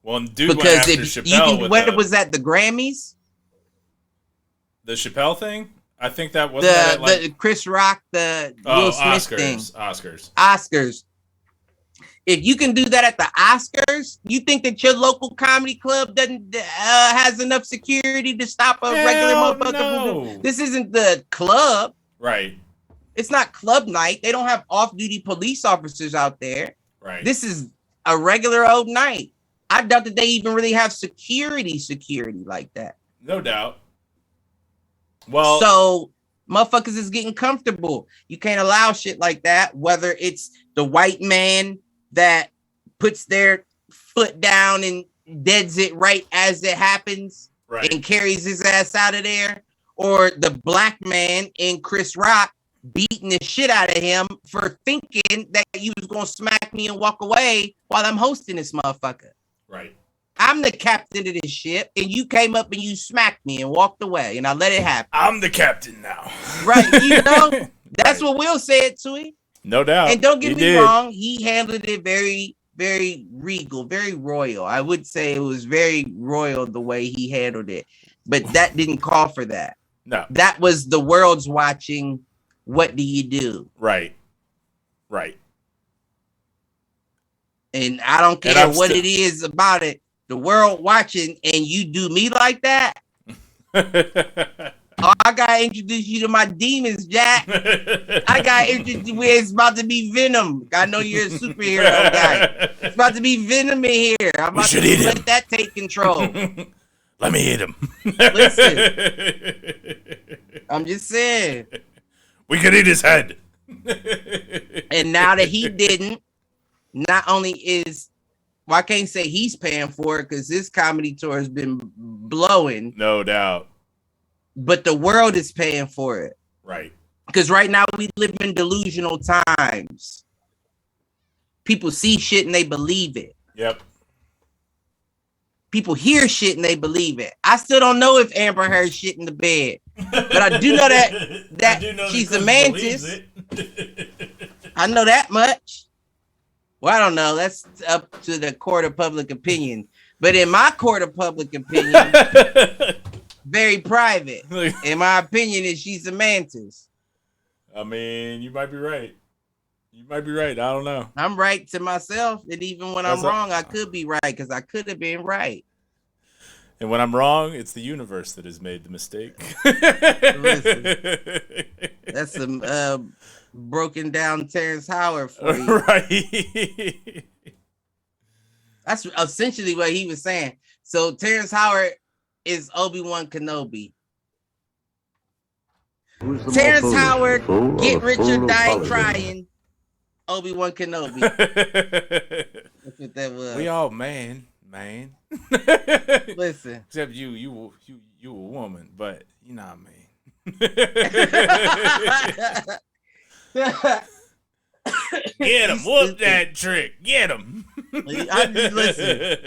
Well, dude,
because if Chappelle, what was that? The Grammys?
The Chappelle thing? I think that was
the Chris Rock, the Will Smith thing. Oscars. If you can do that at the Oscars, you think that your local comedy club doesn't has enough security to stop a regular motherfucker? No. This isn't the club,
right?
It's not club night. They don't have off-duty police officers out there.
Right.
This is a regular old night. I doubt that they even really have security like that.
No doubt. Well,
so motherfuckers is getting comfortable. You can't allow shit like that, whether it's the white man that puts their foot down and deads it right as it happens,
right,
and carries his ass out of there, or the black man in Chris Rock beating the shit out of him for thinking that you was gonna smack me and walk away while I'm hosting this motherfucker.
Right.
I'm the captain of this ship, and you came up and you smacked me and walked away, and I let it happen.
I'm the captain now.
Right, you know? That's what Will said to him.
No doubt.
And don't get me wrong, he handled it very, very regal, very royal. I would say it was very royal the way he handled it. But that didn't call for that.
No.
That was the world's watching. What do you do?
Right. Right.
And I don't care what it is about it. The world watching, and you do me like that. Oh, I gotta introduce you to my demons, Jack. I gotta introduce you where it's about to be Venom. I know you're a superhero guy. It's about to be Venom in here. I'm about to let that take control.
Let me hit him.
Listen, I'm just saying.
We could eat his head.
And now that he didn't, not only is, well, I can't say he's paying for it because this comedy tour has been blowing.
No doubt.
But the world is paying for it.
Right.
Because right now we live in delusional times. People see shit and they believe it.
Yep.
People hear shit and they believe it. I still don't know if Amber Heard shit in the bed. But I do know that she's a mantis. I know that much. Well, I don't know. That's up to the court of public opinion. But in my court of public opinion, very private. In my opinion, is she's a mantis.
I mean, you might be right. You might be right. I don't know.
I'm right to myself. And even when I'm wrong, I could be right because I could have been right.
And when I'm wrong, it's the universe that has made the mistake.
Listen, that's some broken down Terrence Howard for you.
Right.
That's essentially what he was saying. So Terrence Howard is Obi-Wan Kenobi. Terrence Howard, get rich or die trying. Obi-Wan Kenobi. That's what that was.
We all man.
Listen.
Except you a woman, but you're not man. Get him. Whoop that trick. Get him.
I just listen.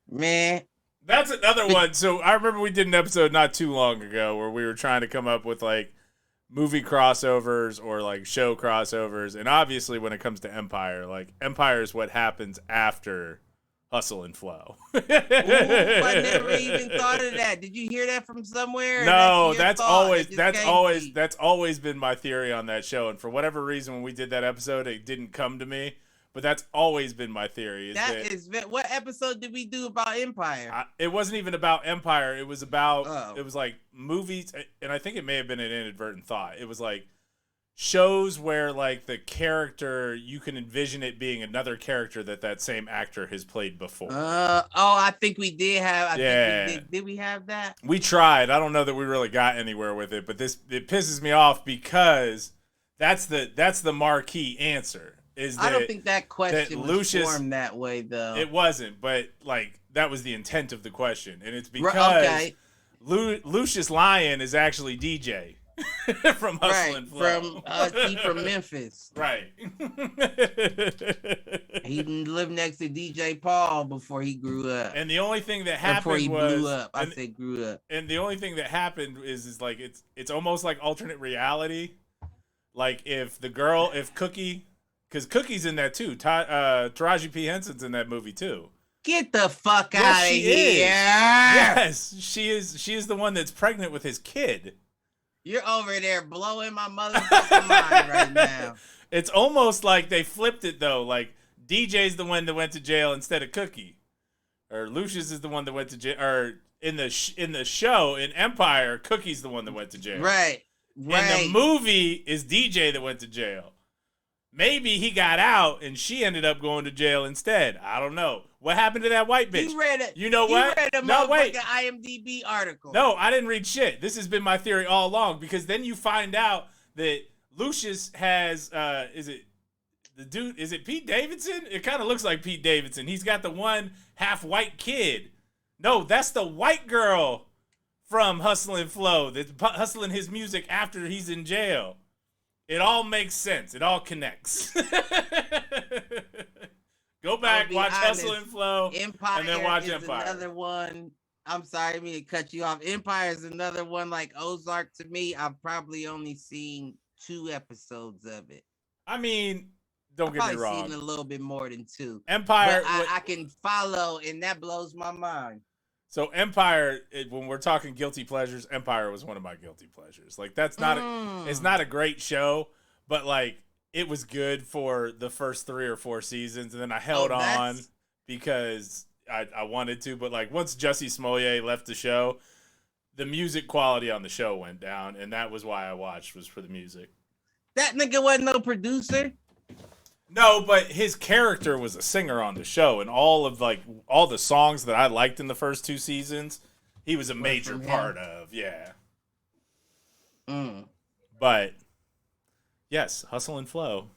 Man.
That's another one. So I remember we did an episode not too long ago where we were trying to come up with like movie crossovers or like show crossovers. And obviously when it comes to Empire, like Empire is what happens after Hustle and Flow.
Ooh, I never even thought of that. Did you hear that from somewhere?
No, that's always been my theory on that show. And for whatever reason, when we did that episode, it didn't come to me. But that's always been my theory.
What episode did we do about Empire?
It wasn't even about Empire. It was about, It was like movies. And I think it may have been an inadvertent thought. It was like shows where like the character, you can envision it being another character that same actor has played before.
I think we did have. Did we have that?
We tried. I don't know that we really got anywhere with it, but it pisses me off because That's the marquee answer.
I don't think that question was
Lucius,
formed that way, though.
It wasn't, but like that was the intent of the question, and it's because Lucius Lyon is actually DJ from Hustle and Flow.
From Memphis.
Right.
He lived next to DJ Paul before he grew up.
And the only thing that happened
before he
was
blew up. I said grew up.
And the only thing that happened is like it's almost like alternate reality. Like if Cookie, because Cookie's in that too. Taraji P. Henson's in that movie too.
Get the fuck out of here!
Yes, she is. She is the one that's pregnant with his kid.
You're over there blowing my motherfucking mind right now.
It's almost like they flipped it though. Like DJ's the one that went to jail instead of Cookie, or Lucius is the one that went to jail. Or in the show in Empire, Cookie's the one that went to jail.
Right.
In the movie, is DJ that went to jail. Maybe he got out and she ended up going to jail instead. I don't know. What happened to that white bitch? You know what?
You read a IMDb article.
No, I didn't read shit. This has been my theory all along, because then you find out that Lucius has is it Pete Davidson? It kind of looks like Pete Davidson. He's got the one half white kid. No, that's the white girl from Hustle and Flow that's hustling his music after he's in jail. It all makes sense. It all connects. Go back, watch Hustle and Flow,
Empire,
and then watch Empire.
Another one. I'm sorry, me to cut you off. Empire is another one like Ozark to me. I've probably only seen 2 episodes of it.
I mean, don't get me wrong.
I've seen a little bit more than 2.
Empire,
but I can follow, and that blows my mind.
So Empire, when we're talking guilty pleasures, Empire was one of my guilty pleasures. Like that's not it's not a great show, but like it was good for the first 3 or 4 seasons, and then I held on because I wanted to. But like once Jussie Smollett left the show, the music quality on the show went down, and that was why I watched, was for the music.
That nigga wasn't no producer.
No, but his character was a singer on the show, and all the songs that I liked in the first 2 seasons, he was a major part of. Yeah. But yes, Hustle and Flow.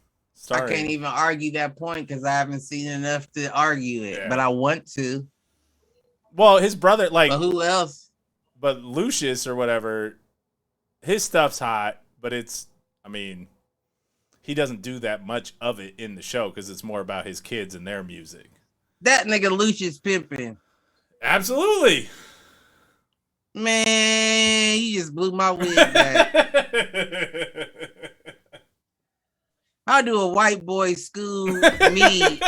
I can't even argue that point because I haven't seen enough to argue it, but I want to.
Well, his brother, like,
but who else?
But Lucius or whatever, his stuff's hot, but he doesn't do that much of it in the show because it's more about his kids and their music.
That nigga Lucius pimping.
Absolutely.
Man, you just blew my wig back. How do a white boy school me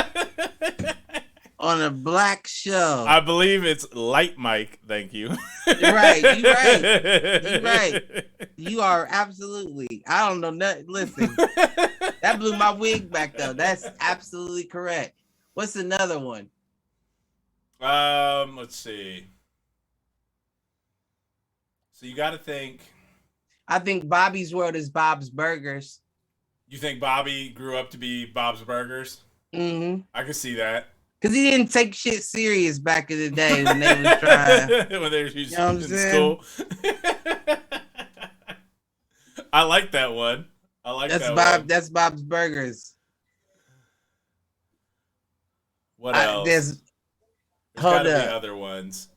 on a black show?
I believe it's Light Mike. Thank you.
You're right. You're right. You're right. You are absolutely. I don't know nothing. Listen, that blew my wig back though. That's absolutely correct. What's another one?
Let's see. So you got to think.
I think Bobby's World is Bob's Burgers.
You think Bobby grew up to be Bob's Burgers?
Mm-hmm.
I could see that.
Because he didn't take shit serious back in the day when they was trying.
When they were in school. I like that one.
That's Bob's Burgers.
What else?
There's
gotta be other ones.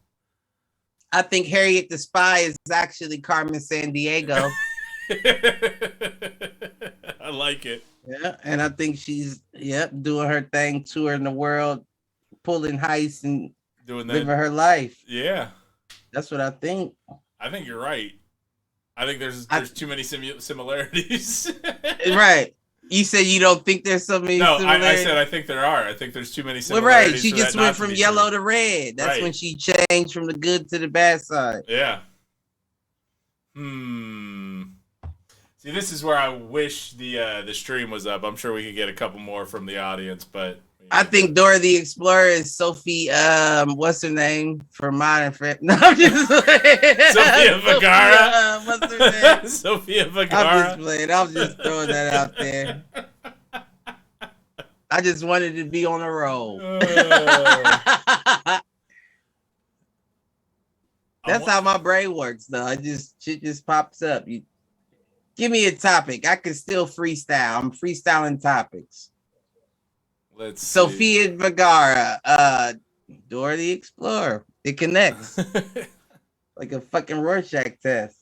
I think Harriet the Spy is actually Carmen Sandiego.
I like it.
Yeah, and I think she's doing her thing, touring the world, pulling heists and living her life.
Yeah,
that's what I think.
I think you're right. I think there's too many similarities.
Right. You said you don't think there's so many similarities?
I said I think there are. I think there's too many similarities.
Well, right. She just went from yellow to red. That's when she changed from the good to the bad side.
Yeah. See, this is where I wish the stream was up. I'm sure we could get a couple more from the audience, but
I think Dora the Explorer is Sophie. What's her name for Modern Family? No, I'm just
Sofia Vergara.
What's her name?
Sofia Vergara.
I'm just playing. I'm just throwing that out there. I just wanted to be on a roll. That's how my brain works, though. Shit just pops up. Give me a topic. I can still freestyle. I'm freestyling topics.
Let's see.
Sofia Vergara, Dora the Explorer. It connects like a fucking Rorschach test.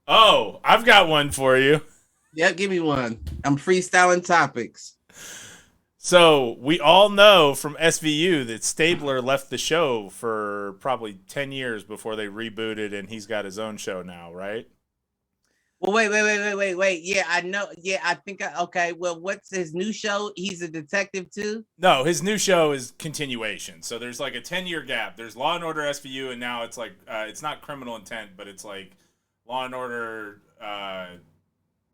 Oh, I've got one for you.
Yep, give me one. I'm freestyling topics.
So we all know from SVU that Stabler left the show for probably 10 years before they rebooted, and he's got his own show now, right?
Well, wait. Yeah, I know. Yeah, I think. Okay. Well, what's his new show? He's a detective too?
No, his new show is continuation. So there's like a 10-year gap. There's Law and Order SVU, and now it's like it's not Criminal Intent, but it's like Law and Order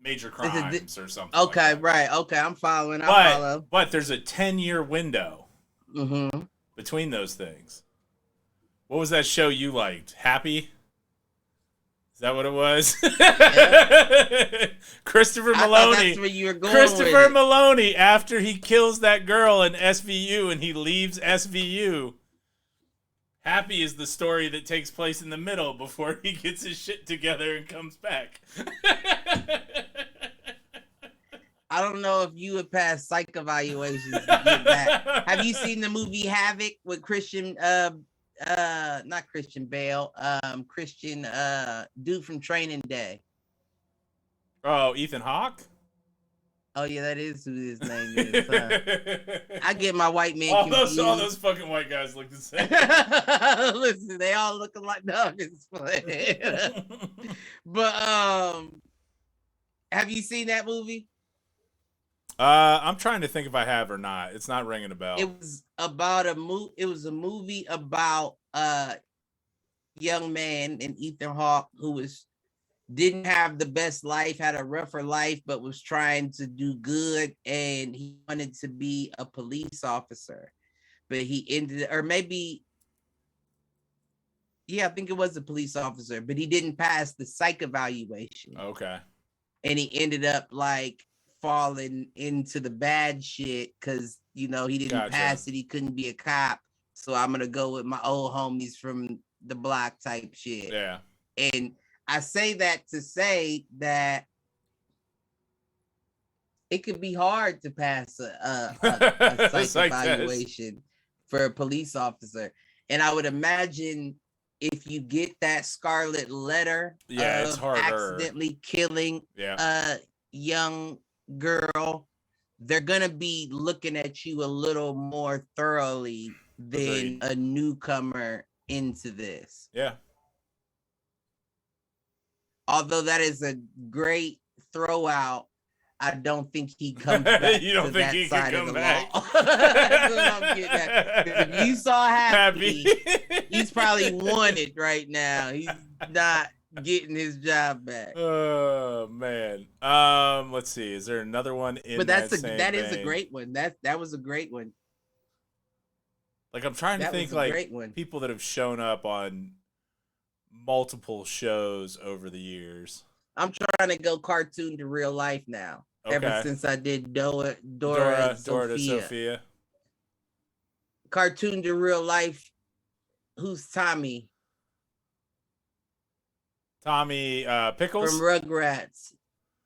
Major Crimes or something.
Okay,
like
right. Okay, I'm following. I follow.
But there's a 10-year window
Mm-hmm.
between those things. What was that show you liked? Happy? Is that what it was? Yeah. Christopher Maloney.
That's where you were going
Christopher
with
Maloney, after he kills that girl in SVU and he leaves SVU. Happy is the story that takes place in the middle before he gets his shit together and comes back.
I don't know if you would pass psych evaluations to get that. Have you seen the movie Havoc with Christian not Christian Bale, Christian dude from Training Day?
Oh, Ethan Hawke?
Oh yeah, that is who his name is. I get my white man confused.
All those fucking white guys look the same.
Listen, they all look alike. No, I'm just playing. But have you seen that movie?
I'm trying to think if I have or not. It's not ringing a bell.
It was about It was a movie about a young man in Ethan Hawke who didn't have the best life, had a rougher life, but was trying to do good, and he wanted to be a police officer, but he ended, or maybe, yeah, I think it was a police officer, but he didn't pass the psych evaluation.
Okay.
And he ended up like falling into the bad shit because, you know, he didn't pass it. He couldn't be a cop. So I'm going to go with my old homies from the block type shit.
Yeah.
And I say that to say that it could be hard to pass a psych evaluation for a police officer. And I would imagine if you get that scarlet letter of
it's harder.
Accidentally killing a young girl, they're going to be looking at you a little more thoroughly than a newcomer into this.
Yeah.
Although that is a great throw out, I don't think he comes back.
You don't think he can come back?
That's what I'm getting at. If you saw Happy, he's probably wanted right now. He's not getting his job back.
Oh man. Let's see. Is there another one in
but
that
that is a great one. That was a great one.
Like I'm trying to think like people that have shown up on multiple shows over the years.
I'm trying to go cartoon to real life now. Okay. Ever since I did Dora to Sophia. Cartoon to real life. Who's Tommy?
Tommy Pickles?
From Rugrats.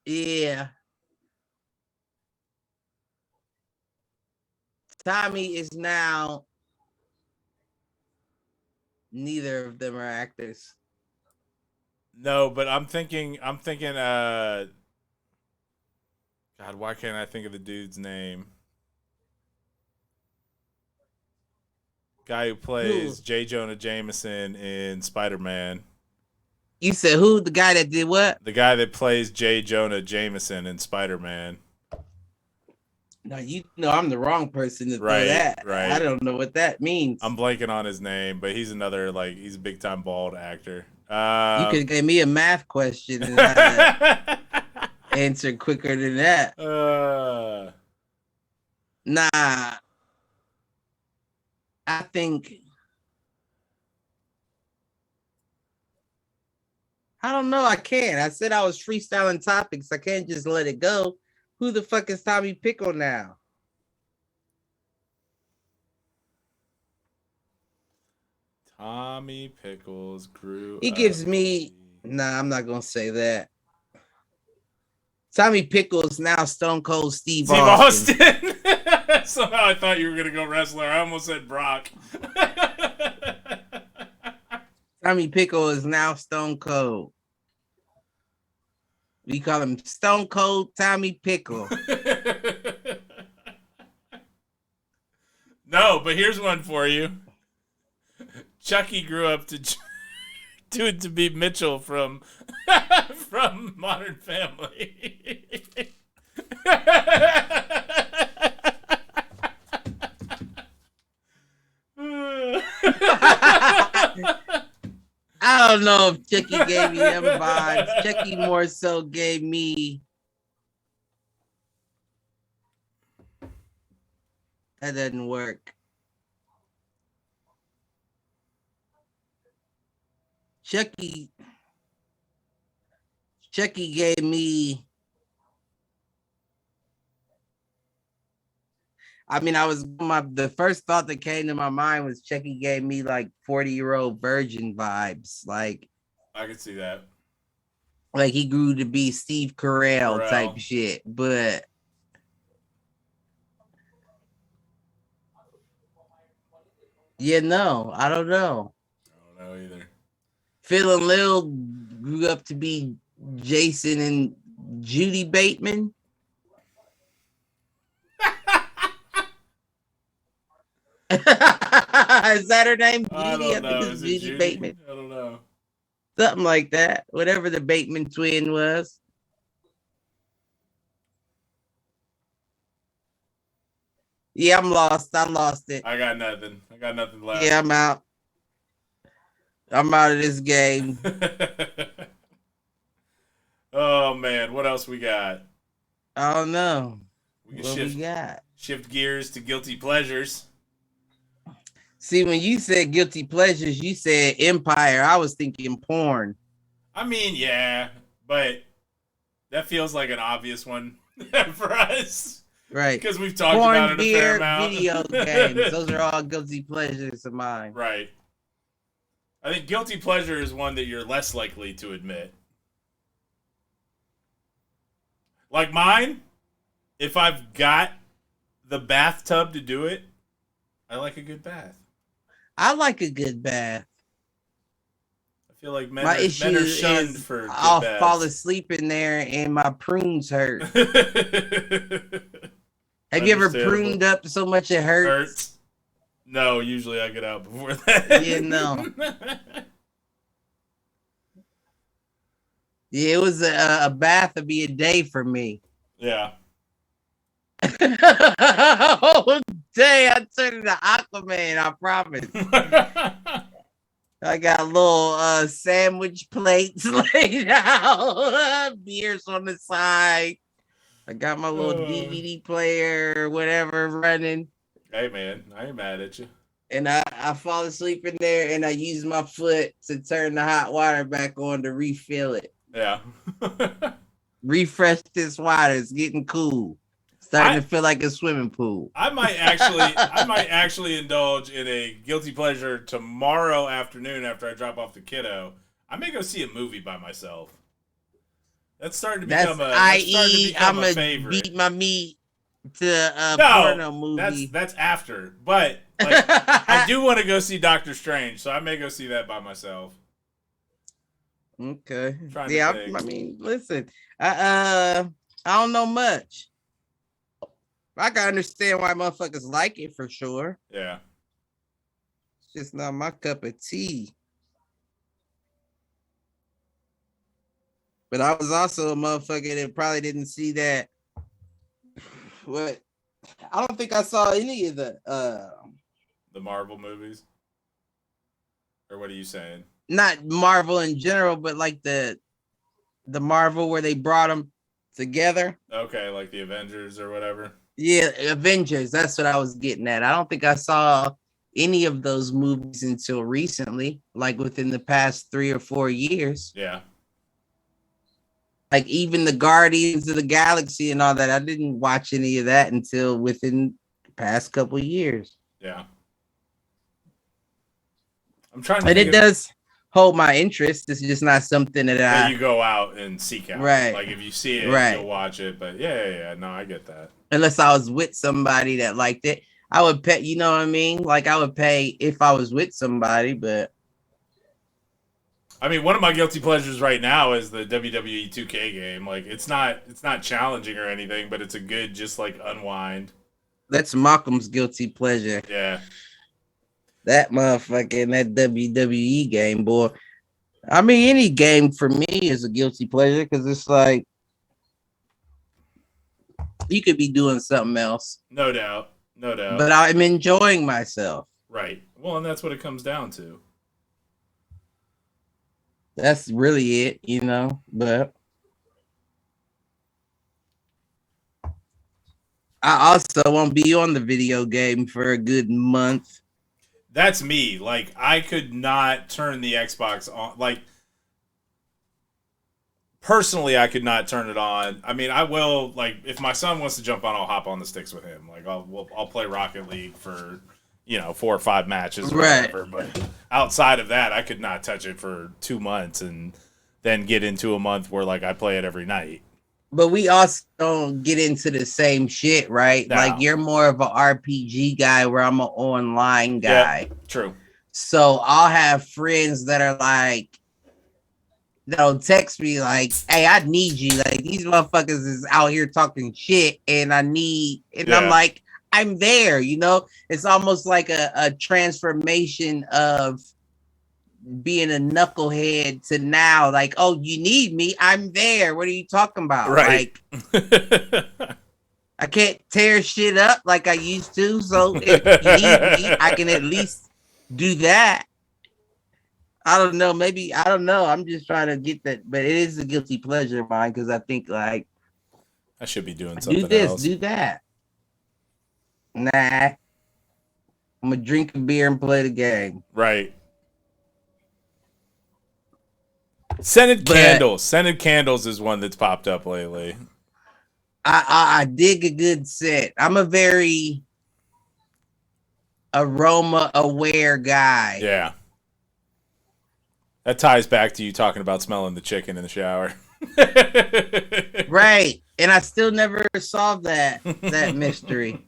Yeah. Tommy is now... Neither of them are actors.
No, but I'm thinking God, why can't I think of the dude's name? Guy who plays J. Jonah Jameson in Spider-Man.
You said who? The guy that did what?
The guy that plays J. Jonah Jameson in Spider-Man.
No, you know I'm the wrong person to throw that. Right. I don't know what that means.
I'm blanking on his name, but he's another he's a big time bald actor.
You could give me a math question and I answer quicker than that. Nah. I think I don't know. I can't. I said I was freestyling topics. I can't just let it go. Who the fuck is Tommy Pickle now?
Tommy Pickles grew.
He gives me Nah, I'm not gonna say that. Tommy Pickle is now Stone Cold Steve Austin.
Somehow I thought you were gonna go wrestler. I almost said Brock.
Tommy Pickle is now Stone Cold. We call him Stone Cold Tommy Pickle.
No, but here's one for you. Chucky grew up to be Mitchell from Modern Family.
I don't know if Chucky gave me them vibes. Chucky more so gave me. That doesn't work. Chucky gave me. I mean, the first thought that came to my mind was Chucky gave me like 40-year-old virgin vibes. Like,
I could see that.
Like he grew to be Steve Carell type shit, but yeah, no, I don't know.
I don't know either.
Phil and Lil grew up to be Jason and Judy Bateman. Is that her name? Judy?
I don't know.
Think it's Judy Bateman.
I don't know.
Something like that. Whatever the Bateman twin was. Yeah, I'm lost. I lost it.
I got nothing. I got nothing left.
Yeah, I'm out. I'm out of this game.
Oh man, what else we got?
I don't know.
We shift gears to guilty pleasures.
See, when you said guilty pleasures, you said Empire. I was thinking porn.
I mean, yeah, but that feels like an obvious one for us.
Right.
Because we've talked
porn,
about it
beer,
a fair amount.
Video games. Those are all guilty pleasures of mine.
Right. I think guilty pleasure is one that you're less likely to admit. Like mine, if I've got the bathtub to do it, I like a good bath.
I like a good bath.
I feel like men are shunned for good
I'll
baths.
fall asleep in there and my prunes hurt. Have you ever pruned up so much it hurts?
No, usually I get out before that.
Yeah, no. Yeah, it was a bath would be a day for me.
Yeah.
Oh, day I turned into Aquaman, I promise. I got little sandwich plates laid out, beers on the side. I got my little DVD player or whatever running.
Hey man, I ain't mad at you.
And I fall asleep in there and I use my foot to turn the hot water back on to refill it.
Yeah.
Refresh this water. It's getting cool. Starting to feel like a swimming pool.
I might actually indulge in a guilty pleasure tomorrow afternoon after I drop off the kiddo. I may go see a movie by myself. That's starting to become
I'm
a favorite.
Beat my meat to a porno movie.
That's after. But like, I do want to go see Doctor Strange, so I may go see that by myself.
Okay. Yeah, I mean, listen, I don't know much. I can understand why motherfuckers like it for sure.
Yeah.
It's just not my cup of tea. But I was also a motherfucker that probably didn't see that. What? I don't think I saw any of the
Marvel movies. Or what are you saying?
Not Marvel in general, but like the Marvel where they brought them together.
Okay, like the Avengers or whatever.
Yeah, Avengers. That's what I was getting at. I don't think I saw any of those movies until recently, like within the past 3 or 4 years.
Yeah.
Like even the Guardians of the Galaxy and all that. I didn't watch any of that until within the past couple of years.
Yeah. I'm trying to
And it does hold my interest. It's just not something that
you go out and seek out.
Right.
Like if you see it, you'll watch it. But yeah. No, I get that.
Unless I was with somebody that liked it, I would pay. You know what I mean? Like I would pay if I was with somebody. But
I mean, one of my guilty pleasures right now is the WWE 2K game. Like it's not challenging or anything, but it's a good just like unwind.
That's Malcolm's guilty pleasure.
Yeah.
That motherfucking that WWE game, boy. I mean, any game for me is a guilty pleasure because it's like you could be doing something else.
No doubt.
But I'm enjoying myself.
Right. Well, and that's what it comes down to.
That's really it, you know. But I also won't be on the video game for a good month.
That's me. Like, I could not turn the Xbox on. Like, personally, I could not turn it on. I mean, I will, like, if my son wants to jump on, I'll hop on the sticks with him. Like, I'll play Rocket League for, 4 or 5 matches or whatever. But outside of that, I could not touch it for 2 months and then get into a month where, like, I play it every night.
But we also don't get into the same shit, right?
No.
Like you're more of an RPG guy where I'm an online guy.
Yep, true.
So I'll have friends that are like, they'll text me like, hey, I need you. Like these motherfuckers is out here talking shit and I'm like, I'm there, you know? It's almost like a transformation of being a knucklehead to now like, oh, you need me, I'm there. What are you talking about?
Right.
Like I can't tear shit up like I used to, so if you need me, I can at least do that. I don't know, I'm just trying to get that, but it is a guilty pleasure of mine because I think like
I should be doing something
do this,
else.
do that. Nah, I'm gonna drink a beer and play the game.
Right. Scented candles is one that's popped up lately.
I dig a good scent. I'm a very aroma aware guy.
Yeah. That ties back to you talking about smelling the chicken in the shower.
Right. And I still never solved that mystery.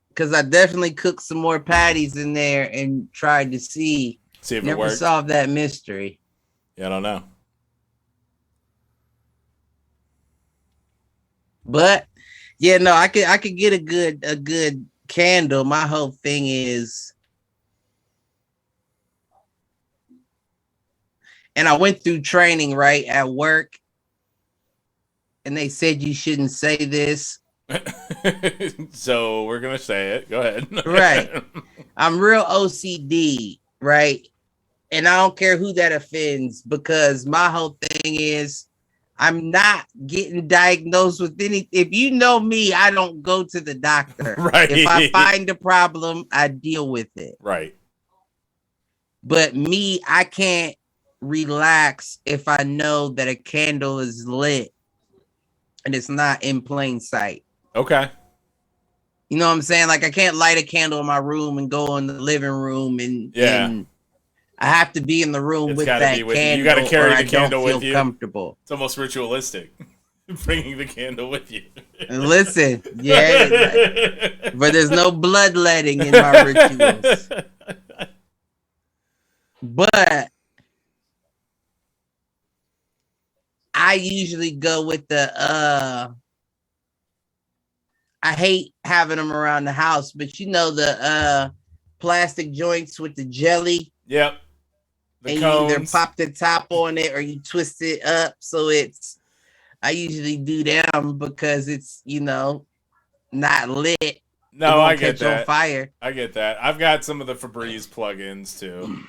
Because I definitely cooked some more patties in there and tried to see
if it
never
worked.
Solved that mystery.
Yeah, I don't know.
But yeah, no, I could get a good candle. My whole thing is, and I went through training right at work, and they said you shouldn't say this.
So we're gonna say it. Go ahead.
Right. I'm real OCD, right? And I don't care who that offends because my whole thing is I'm not getting diagnosed with any. If you know me, I don't go to the doctor.
Right.
If I find a problem, I deal with it.
Right.
But me, I can't relax if I know that a candle is lit and it's not in plain sight.
Okay.
You know what I'm saying? Like I can't light a candle in my room and go in the living room and I have to be in the room with that candle.
You got to carry the candle with you.
Comfortable.
It's almost ritualistic, bringing the candle with you.
Listen, yeah, but there's no bloodletting in my rituals. But I usually go with the I hate having them around the house, but you know the plastic joints with the jelly.
Yep.
And you either pop the top on it or you twist it up. So I usually do them because it's, not lit.
No, I get that.
On fire.
I get that. I've got some of the Febreze plugins too.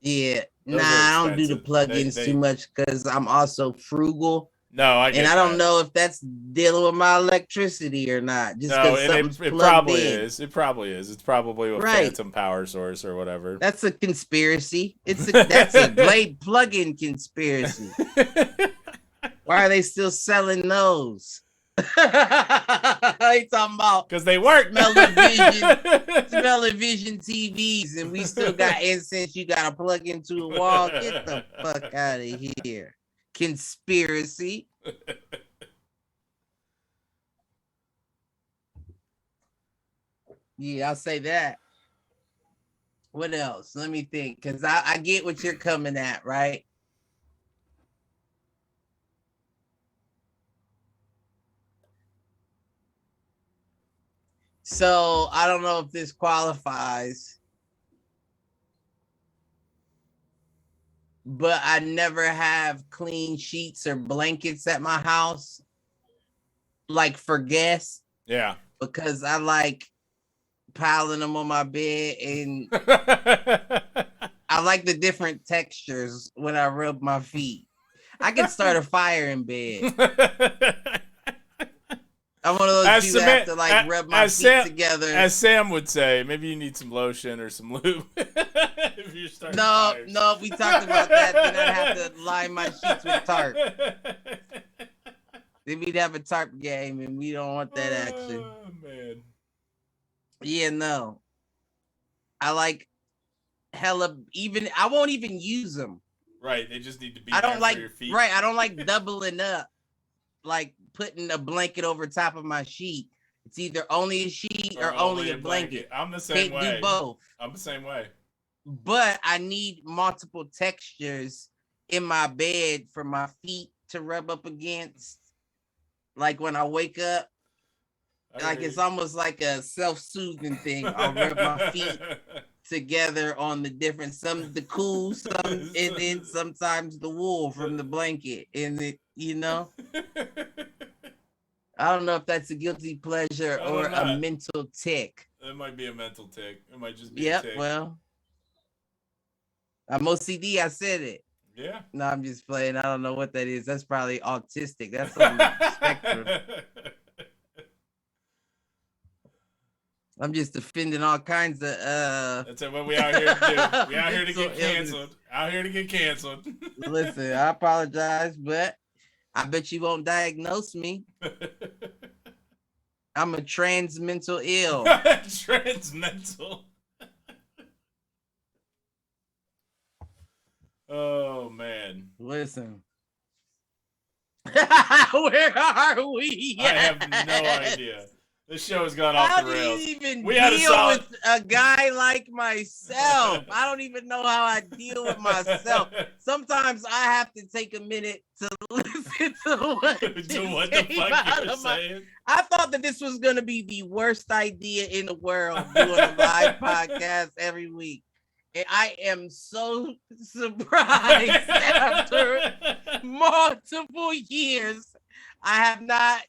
Yeah. I don't do the plugins too much because I'm also frugal.
No, I get
and I don't know if that's dealing with my electricity or not. Just
it probably is. It probably is. It's probably a phantom power source or whatever.
That's a conspiracy. That's a Blade plug-in conspiracy. Why are they still selling those? I talking about
because they work.
Smell-o-vision TVs, and we still got incense you gotta plug into a wall. Get the fuck out of here. Conspiracy. Yeah, I'll say that. What else? Let me think, because I get what you're coming at, right? So I don't know if this qualifies, but I never have clean sheets or blankets at my house, like for guests.
Yeah.
Because I like piling them on my bed, and I like the different textures when I rub my feet. I can start a fire in bed. I'm one of those people that have to like rub my feet together.
As Sam would say, maybe you need some lotion or some lube. If you're starting fires.
No, we talked about that. Then I'd have to line my sheets with tarp. Then we'd have a tarp game, and we don't want that action.
Oh, man.
Yeah, no. I like hella, even, I won't even use them.
Right, they just need to be
for
your feet.
Right, I don't like doubling up, like putting a blanket over top of my sheet. It's either only a sheet or only a blanket.
I'm the same way.
Can't do both.
I'm the same way.
But I need multiple textures in my bed for my feet to rub up against. Like when I wake up, like it's almost like a self-soothing thing. I'll rub my feet together on the different, some the cool, some, and then sometimes the wool from the blanket. And it, you know, I don't know if that's a guilty pleasure or a mental tick.
It might be a mental tick. It might just be a tick.
Well, I'm OCD. I said it.
Yeah.
No, I'm just playing. I don't know what that is. That's probably autistic. That's on the spectrum. I'm just offending all kinds of
That's what we out here to do. We out here to get canceled. Out here to get canceled.
Listen, I apologize, but I bet you won't diagnose me. I'm a transmental ill.
Transmental. Oh man.
Listen. Where are we?
I have no idea. This show has gone off the rails.
How do you even deal with a guy like myself? I don't even know how I deal with myself. Sometimes I have to take a minute to listen to what
the fuck you're saying.
I thought that this was going to be the worst idea in the world, doing a live podcast every week. And I am so surprised after multiple years, I have not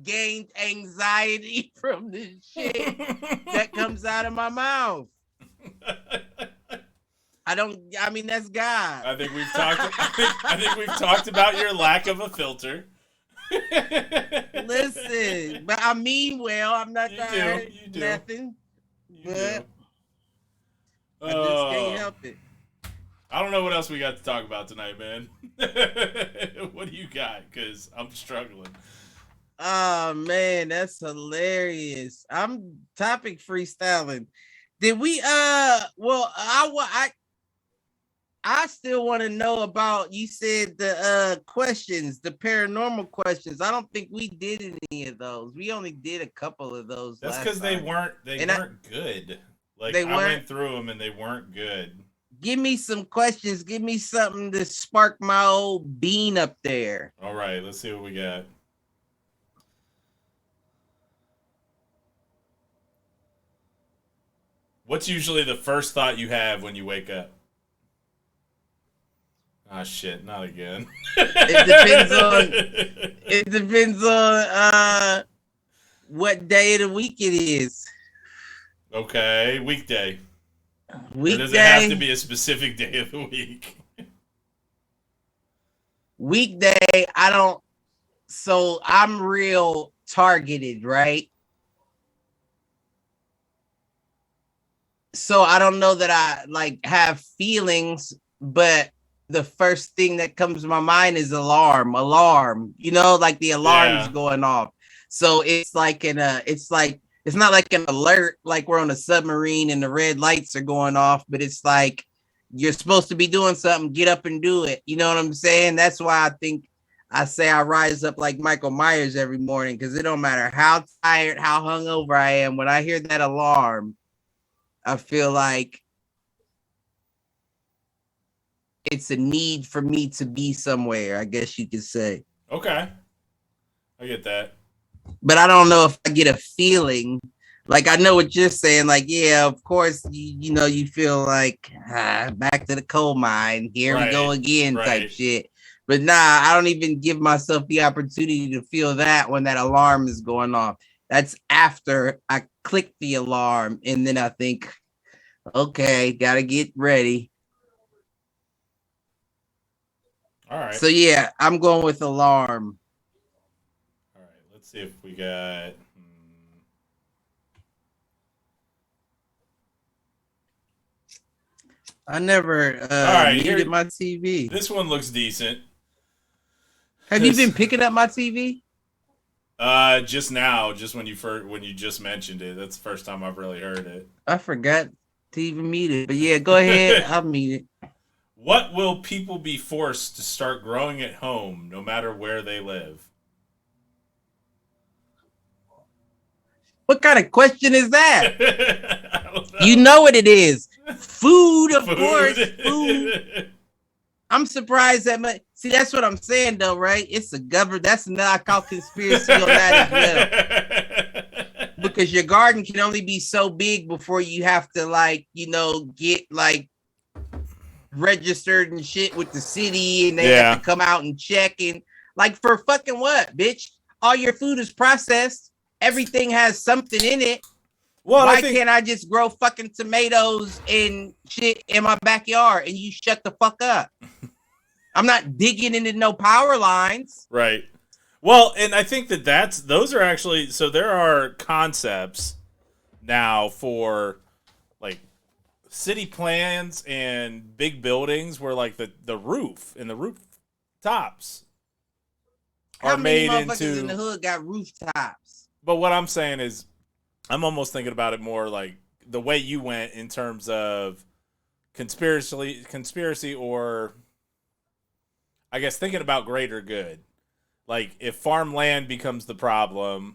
gained anxiety from the shit that comes out of my mouth. I mean, that's God.
I think we've talked about your lack of a filter.
Listen, but I mean well. I'm not trying to hurt nothing. But I just can't help it.
I don't know what else we got to talk about tonight, man. What do you got? Because I'm struggling.
Oh man, that's hilarious. I'm topic freestyling. Did we well, I still want to know about, you said the questions, the paranormal questions. I don't think we did any of those. We only did a couple of those.
That's because they weren't good. Like, I went through them and they weren't good.
Give me some questions. Give me something to spark my old bean up there.
All right, let's see what we got. What's usually the first thought you have when you wake up? Ah, shit, not again.
It depends on what day of the week it is.
Okay, weekday.
Weekday.
Or does it have to be a specific day of the week?
Weekday, so I'm real targeted, right? So I don't know that I like have feelings, but the first thing that comes to my mind is alarm, you know, like the alarm's going off. So it's like it's not like an alert, like we're on a submarine and the red lights are going off, but it's like you're supposed to be doing something, get up and do it. You know what I'm saying? That's why I think I say I rise up like Michael Myers every morning, because it don't matter how tired, how hungover I am. When I hear that alarm, I feel like it's a need for me to be somewhere, I guess you could say.
Okay. I get that.
But I don't know if I get a feeling. Like, I know what you're saying. Like, yeah, of course, you know, you feel like back to the coal mine. Here we go again type shit. But nah, I don't even give myself the opportunity to feel that when that alarm is going off. That's after I click the alarm. And then I think, okay, got to get ready.
All right.
So, yeah, I'm going with alarm.
All right. Let's see if we got...
I never muted my TV.
This one looks decent.
Have you been picking up my TV?
Just now, just when you just mentioned it. That's the first time I've really heard it.
I forgot to even mute it. But yeah, go ahead. I'll mute it.
What will people be forced to start growing at home, no matter where they live?
What kind of question is that? You know what it is. Food, of course. Food. I'm surprised that much. See, that's what I'm saying, though, right? It's a government. That's not, I call conspiracy on that as well. Because your garden can only be so big before you have to, like, you know, get, like, registered and shit with the city, and they have to come out and check. And, like, for fucking what, bitch? All your food is processed. Everything has something in it. Well, why can't I just grow fucking tomatoes and shit in my backyard and you shut the fuck up? I'm not digging into no power lines.
Right. Well, and I think those are actually, so there are concepts now for like city plans and big buildings where like the roof and the roof tops are made into. How many motherfuckers
in the hood got rooftops?
But what I'm saying is, I'm almost thinking about it more like the way you went in terms of conspiracy, or I guess thinking about greater good. Like if farmland becomes the problem,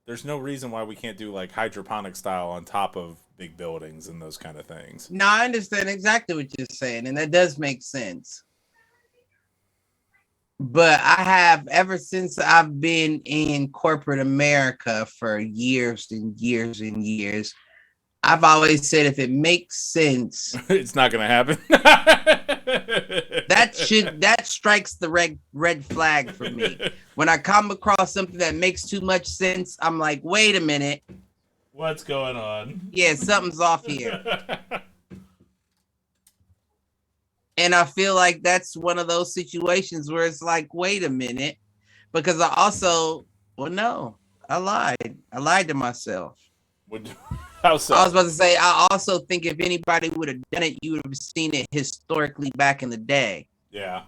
there's no reason why we can't do like hydroponic style on top of big buildings and those kind of things.
No, I understand exactly what you're saying, and that does make sense. But I have, ever since I've been in corporate America for years and years and years, I've always said if it makes sense,
it's not going to happen.
that strikes the red flag for me. When I come across something that makes too much sense, I'm like, wait a minute.
What's going on?
Yeah, something's off here. And I feel like that's one of those situations where it's like, wait a minute, because I also, no, I lied. I lied to myself.
How so?
I was about to say, I also think if anybody would have done it, you would have seen it historically back in the day.
Yeah.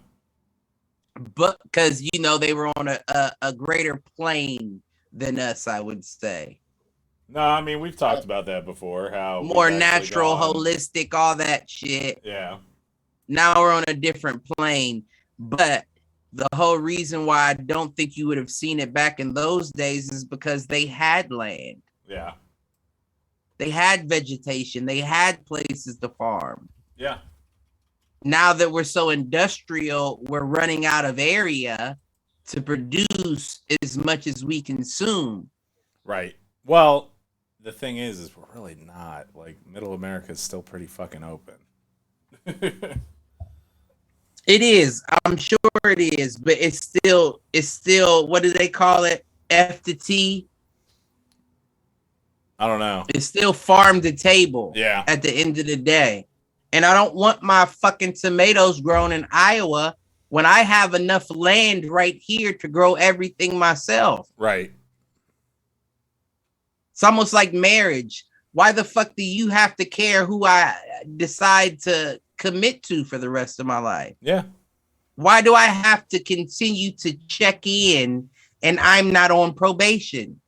But because, you know, they were on a greater plane than us, I would say.
No, I mean, we've talked about that before. How
more natural, holistic, all that shit.
Yeah.
Now we're on a different plane, but the whole reason why I don't think you would have seen it back in those days is because they had land.
Yeah.
They had vegetation. They had places to farm.
Yeah.
Now that we're so industrial, we're running out of area to produce as much as we consume.
Right. Well, the thing is we're really not. Like, Middle America is still pretty fucking open.
It is. I'm sure it is, but it's still, what do they call it? F to T?
I don't know.
It's still farm to table.
Yeah.
At the end of the day. And I don't want my fucking tomatoes grown in Iowa when I have enough land right here to grow everything myself.
Right.
It's almost like marriage. Why the fuck do you have to care who I decide to commit to for the rest of my life?
Yeah.
Why do I have to continue to check in and I'm not on probation.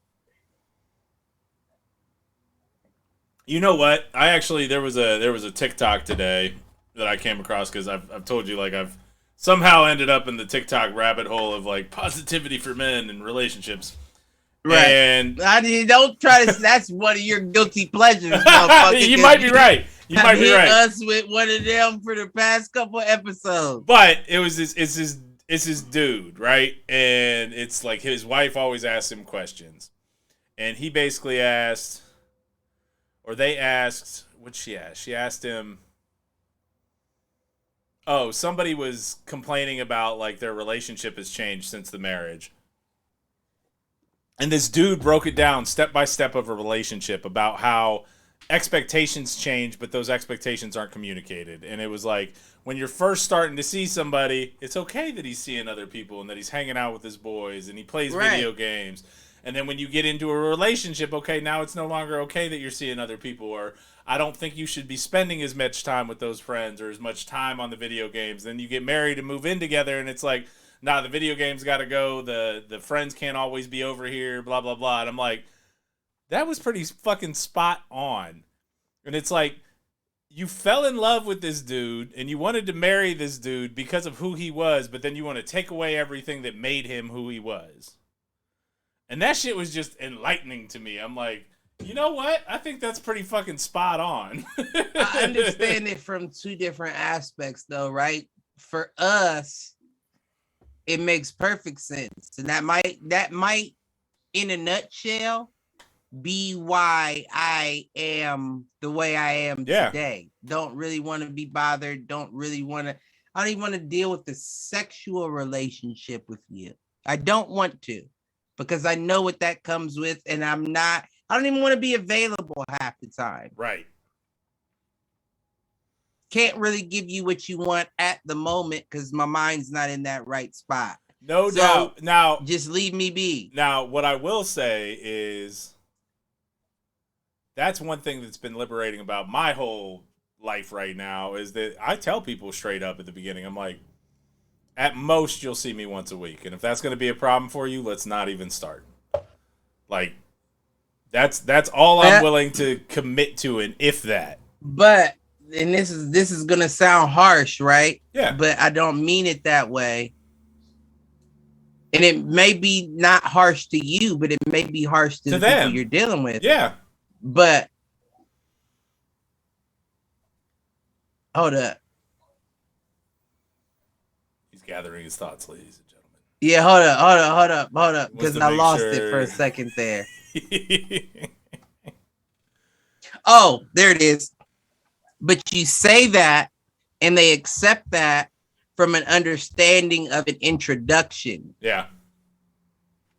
You know what? There was a TikTok today that I came across because I've told you, like, I've somehow ended up in the TikTok rabbit hole of like positivity for men and relationships.
Right.
And
don't try to. That's one of your guilty pleasures,
you might be right. You might be right.
Us with one of them for the past couple episodes.
But it's this dude, right? And it's like his wife always asks him questions, and he basically asked, or they asked, what'd she ask? She asked him. Oh, somebody was complaining about like their relationship has changed since the marriage. And this dude broke it down step by step of a relationship about how expectations change, but those expectations aren't communicated. And it was like, when you're first starting to see somebody, it's okay that he's seeing other people and that he's hanging out with his boys and he plays video games. And then when you get into a relationship, okay, now it's no longer okay that you're seeing other people, or I don't think you should be spending as much time with those friends or as much time on the video games. Then you get married and move in together, and it's like, nah, the video games got to go. The friends can't always be over here, blah, blah, blah. And I'm like, that was pretty fucking spot on. And it's like, you fell in love with this dude and you wanted to marry this dude because of who he was, but then you want to take away everything that made him who he was. And that shit was just enlightening to me. I'm like, you know what? I think that's pretty fucking spot on.
I understand it from two different aspects, though, right? For us, it makes perfect sense. And that might, in a nutshell, be why I am the way I am today. Don't really want to be bothered. I don't even want to deal with the sexual relationship with you. I don't want to, because I know what that comes with, and I don't even want to be available half the time.
Right.
Can't really give you what you want at the moment because my mind's not in that right spot.
No doubt. Now,
just leave me be.
Now, what I will say is that's one thing that's been liberating about my whole life right now is that I tell people straight up at the beginning, I'm like, at most, you'll see me once a week. And if that's going to be a problem for you, let's not even start. Like, that's all I'm willing to commit to, and if that.
But, and this is going to sound harsh, right?
Yeah.
But I don't mean it that way. And it may be not harsh to you, but it may be harsh to the people you're dealing with.
Yeah.
But, hold up.
He's gathering his thoughts, ladies and gentlemen.
Yeah, hold up. Because I lost it for a second there. Oh, there it is. But you say that, and they accept that from an understanding of an introduction.
Yeah.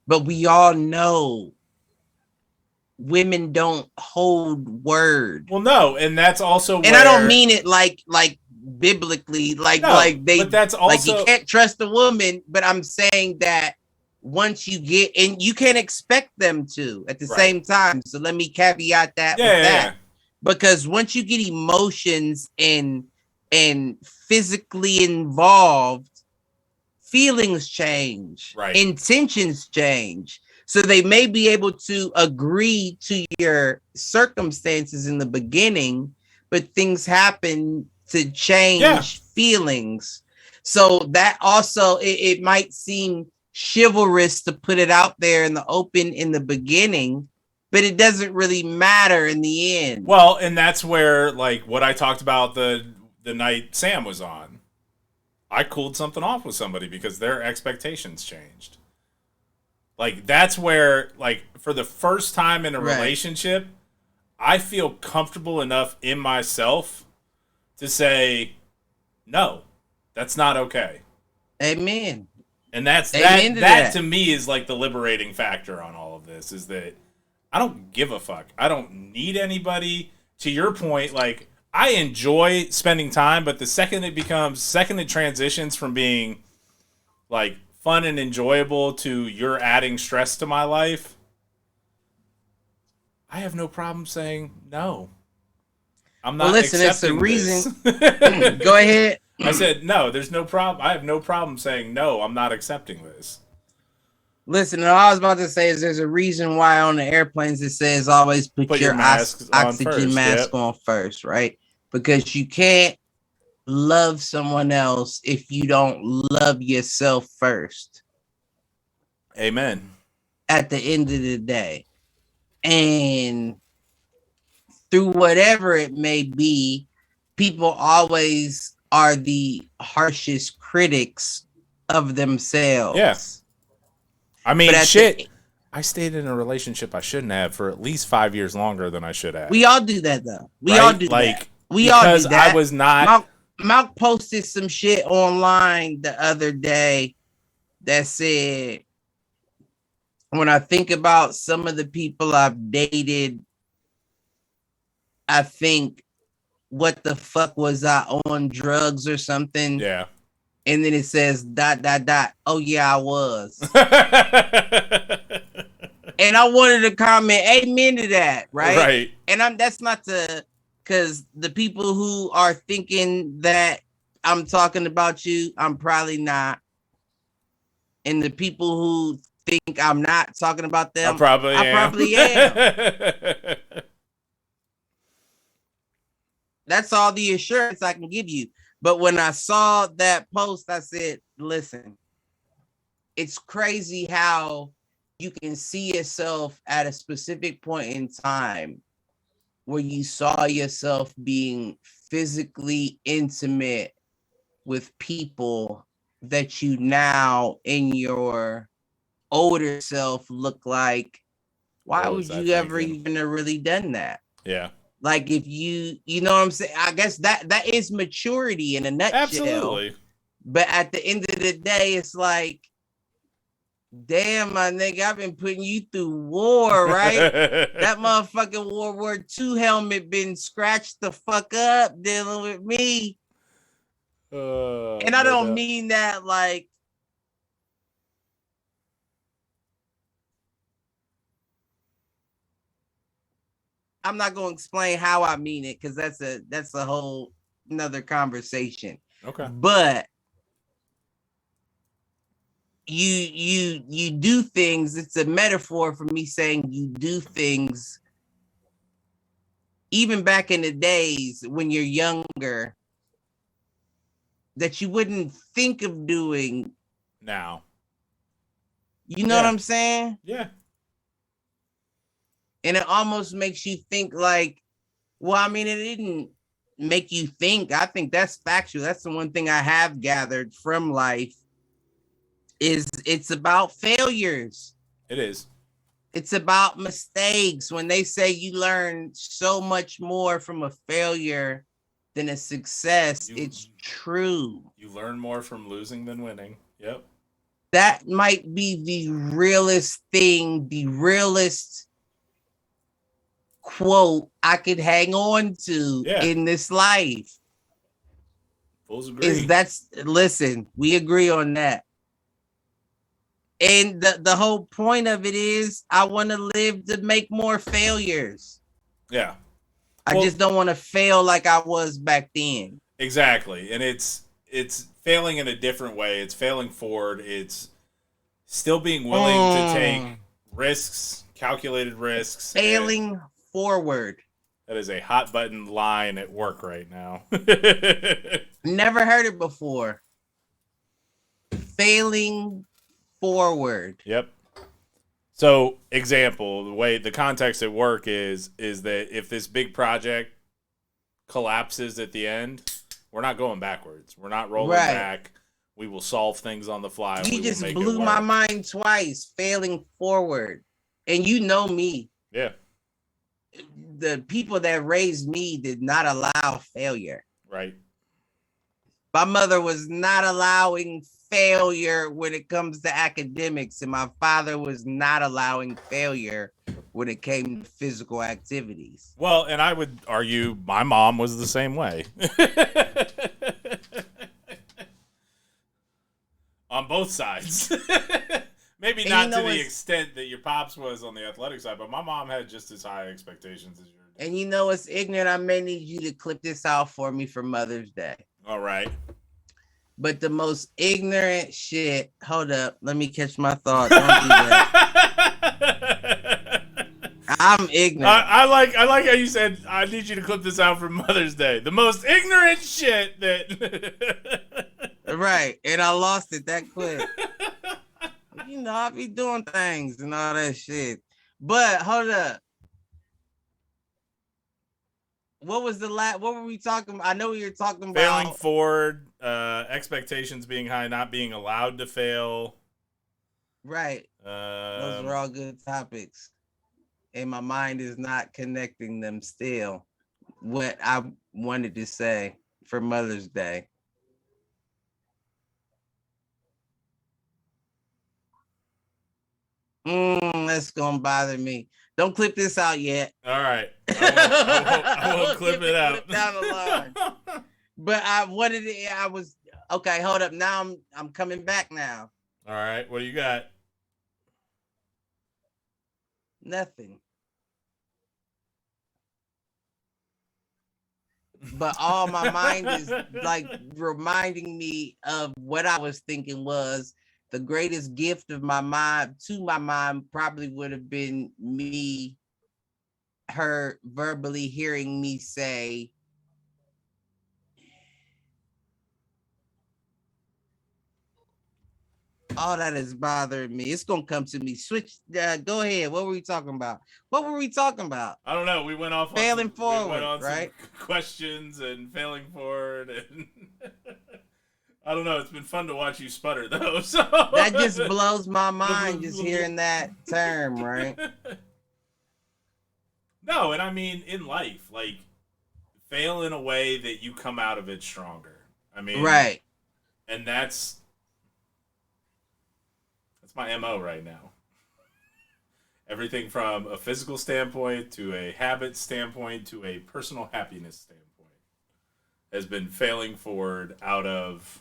But we all know women don't hold word.
Well, no, and that's also
and I don't mean it like biblically, like they,
but that's also
like you can't trust a woman, but I'm saying that once you get, and you can't expect them to at the same time. So let me caveat that with that. Because once you get emotions and physically involved, feelings change, intentions change. So they may be able to agree to your circumstances in the beginning, but things happen to change feelings. So that also, it might seem chivalrous to put it out there in the open in the beginning, but it doesn't really matter in the end.
Well, and that's where, like, what I talked about the night Sam was on. I cooled something off with somebody because their expectations changed. Like, that's where, like, for the first time in a relationship, I feel comfortable enough in myself to say, no, that's not okay.
Amen.
And that to me is like the liberating factor on all of this, is that I don't give a fuck. I don't need anybody. To your point, like, I enjoy spending time, but the second it transitions from being like fun and enjoyable to you're adding stress to my life, I have no problem saying no. I'm not accepting
it's the reason.
This.
Go ahead.
I said, no, there's no problem. I have no problem saying no, I'm not accepting this.
Listen, all I was about to say is there's a reason why on the airplanes it says always put your oxygen mask on first, right? Because you can't love someone else if you don't love yourself first.
Amen.
At the end of the day. And through whatever it may be, people always are the harshest critics of themselves.
Yeah. I mean, shit. I stayed in a relationship I shouldn't have for at least 5 years longer than I should have.
We all do that, though. We all do that. We all do that.
Because I was not.
Malk posted some shit online the other day that said, when I think about some of the people I've dated, I think, what the fuck was I on, drugs or something?
Yeah.
And then it says ... Oh yeah, I was. And I wanted to comment amen to that, right?
Right.
And that's not to, because the people who are thinking that I'm talking about you, I'm probably not. And the people who think I'm not talking about them, I probably am. That's all the assurance I can give you. But when I saw that post, I said, listen, it's crazy how you can see yourself at a specific point in time where you saw yourself being physically intimate with people that you now in your older self look like, why would you ever even have really done that?
Yeah.
Like if you know what I'm saying? I guess that is maturity in a nutshell.
Absolutely.
But at the end of the day, it's like, damn, my nigga, I've been putting you through war, right? That motherfucking World War II helmet been scratched the fuck up dealing with me. And I don't mean that like, I'm not going to explain how I mean it, because that's a whole another conversation.
Okay.
But you do things. It's a metaphor for me saying you do things even back in the days when you're younger that you wouldn't think of doing
now.
You know what I'm saying?
Yeah.
And it almost makes you think like, well, I mean, it didn't make you think. I think that's factual. That's the one thing I have gathered from life is it's about failures.
It is.
It's about mistakes. When they say you learn so much more from a failure than a success, it's true.
You learn more from losing than winning. Yep.
That might be the realest thing, the realest quote I could hang on to in this life.
Fools agree.
Listen, we agree on that. And the whole point of it is I want to live to make more failures.
Yeah.
I just don't want to fail like I was back then.
Exactly. And it's failing in a different way. It's failing forward. It's still being willing to take risks, calculated risks.
Failing forward.
That is a hot button line at work right now.
Never heard it before. Failing forward.
Yep. So, example, the context at work is that if this big project collapses at the end, we're not going backwards. We're not rolling back. We will solve things on the fly.
You just blew my mind twice, failing forward. And you know me.
Yeah.
The people that raised me did not allow failure.
Right.
My mother was not allowing failure when it comes to academics, and my father was not allowing failure when it came to physical activities.
Well, and I would argue my mom was the same way. On both sides. Maybe not to the extent that your pops was on the athletic side, but my mom had just as high expectations as yours.
And you know what's ignorant? I may need you to clip this out for me for Mother's Day.
All right.
But the most ignorant shit. Hold up. Let me catch my thought. Don't do that. I'm ignorant.
I like how you said, I need you to clip this out for Mother's Day. The most ignorant shit that...
Right. And I lost it that quick. You know, I be doing things and all that shit. But hold up. What was the last? What were we talking about? I know we were talking about
failing forward, expectations being high, not being allowed to fail.
Right. Those are all good topics, and my mind is not connecting them still. What I wanted to say for Mother's Day. That's gonna bother me. Don't clip this out yet.
All right. I won't clip it out.
Down the line. But I wanted it. I was okay. Hold up. Now I'm coming back now.
All right. What do you got?
Nothing. But all my mind is like reminding me of what I was thinking was the greatest gift of my mom to my mom probably would have been her verbally hearing me say, all that is bothering me. It's gonna come to me. Switch. Go ahead. What were we talking about? I
don't know. We went off
failing forward, right?
Questions and failing forward, and I don't know. It's been fun to watch you sputter though. So
that just blows my mind just hearing that term, right?
No, and I mean in life, like fail in a way that you come out of it stronger. I mean,
right.
And that's my MO right now. Everything from a physical standpoint to a habit standpoint to a personal happiness standpoint has been failing forward out of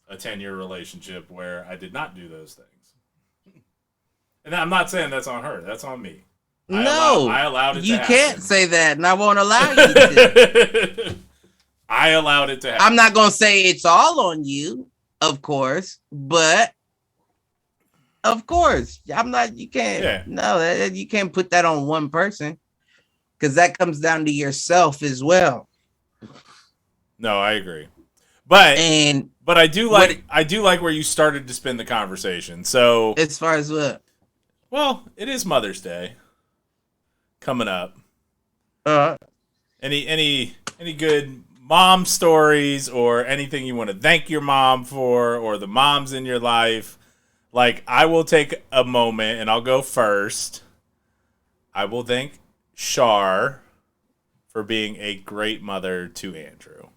a 10-year relationship where I did not do those things. And I'm not saying that's on her. That's on me. I allowed it to happen. You can't
say that, and I won't allow you to.
I allowed it to happen.
I'm not going to say it's all on you, of course, but of course, I'm not. You can't. Yeah. No, you can't put that on one person because that comes down to yourself as well.
No, I agree, but I do like where you started to spin the conversation. So
as far as what?
Well, it is Mother's Day coming up. Any good mom stories or anything you want to thank your mom for, or the moms in your life? Like, I will take a moment, and I'll go first. I will thank Shar for being a great mother to Andrew.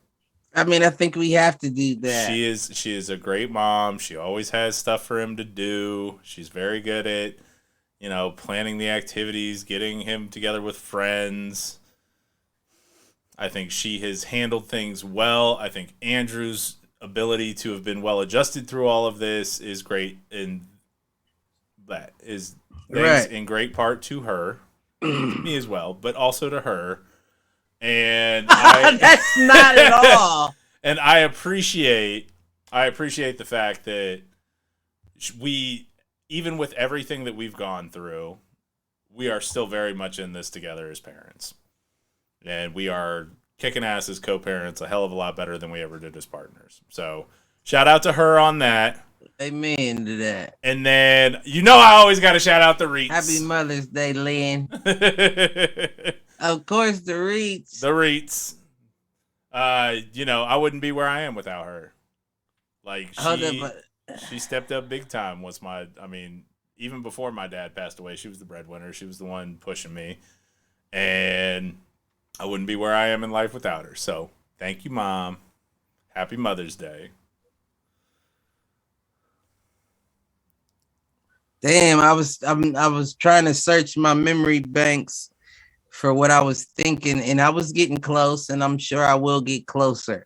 I mean, I think we have to do that.
She is a great mom. She always has stuff for him to do. She's very good at, planning the activities, getting him together with friends. I think she has handled things well. I think Andrew's ability to have been well adjusted through all of this is great, and that is thanks in great part to her, to me as well, but also to her. And
that's not at all.
And I appreciate the fact that we, even with everything that we've gone through, we are still very much in this together as parents, and we are kicking ass as co-parents a hell of a lot better than we ever did as partners. So shout out to her on that.
Amen to that.
And then, I always got to shout out the Reets.
Happy Mother's Day, Lynn. Of course, the Reets.
The Reets. I wouldn't be where I am without her. Like, she stepped up big time. Even before my dad passed away, she was the breadwinner. She was the one pushing me. And I wouldn't be where I am in life without her. So, thank you, Mom. Happy Mother's Day.
Damn, I was trying to search my memory banks for what I was thinking, and I was getting close, and I'm sure I will get closer.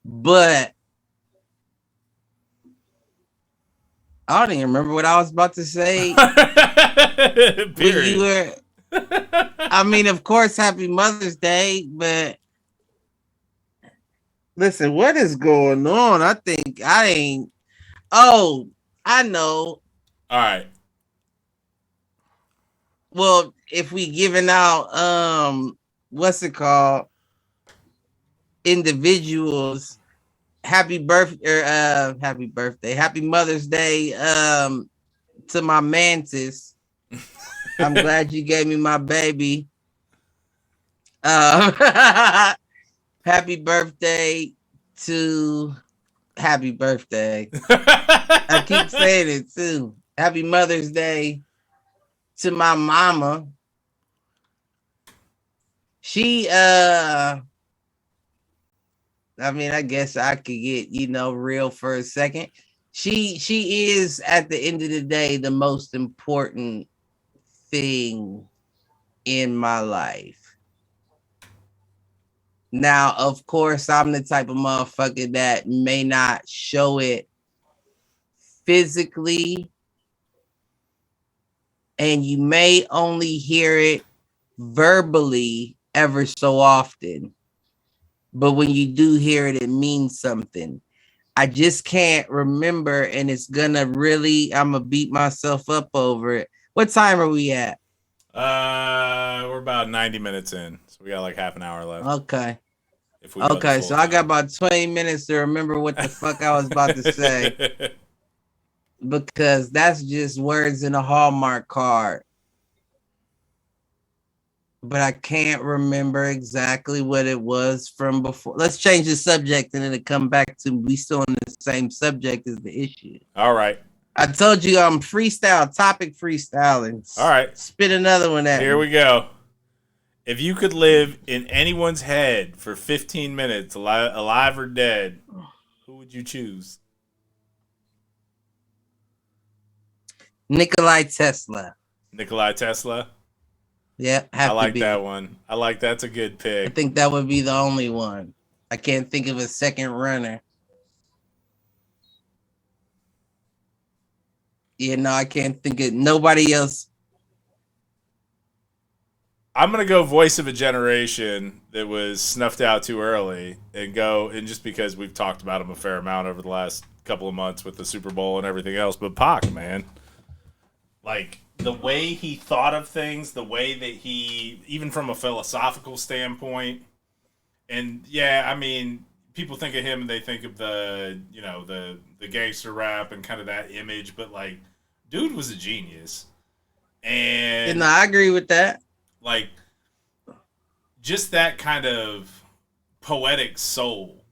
But I don't even remember what I was about to say.
Period.
Of course, happy Mother's Day, but Listen, what is going on? I think I ain't. Oh, I know.
All right.
Well, if we giving out what's it called? Individuals, happy birthday, happy Mother's Day, to my mantis. I'm glad you gave me my baby. Happy birthday to happy birthday. I keep saying it too. Happy Mother's Day to my mama. She I mean, I guess I could get, real for a second. She is at the end of the day the most important thing in my life. Now, of course, I'm the type of motherfucker that may not show it physically, and you may only hear it verbally ever so often. But when you do hear it, it means something. I just can't remember, and it's gonna really, I'm gonna beat myself up over it. What time are we at?
We're about 90 minutes in, so we got like half an hour left.
Okay.
If we
Okay, so I got about 20 minutes to remember what the fuck I was about to say. Because that's just words in a Hallmark card. But I can't remember exactly what it was from before. Let's change the subject and then it come back to we still on the same subject as the issue.
All right.
I told you I'm topic freestyling.
All right.
Spit another one at
Here
me.
we go. If you could live in anyone's head for 15 minutes, alive or dead, who would you choose?
Nikola Tesla.
Nikola Tesla?
Yeah,
I like that one. I like that's a good pick.
I think that would be the only one. I can't think of a second runner. I can't think of nobody else.
I'm going to go voice of a generation that was snuffed out too early and just because we've talked about him a fair amount over the last couple of months with the Super Bowl and everything else, but Pac, man. Like, the way he thought of things, the way that he, even from a philosophical standpoint, and yeah, I mean, people think of him and they think of the gangster rap and kind of that image, but like, dude was a genius. And
I agree with that.
Like, just that kind of poetic soul.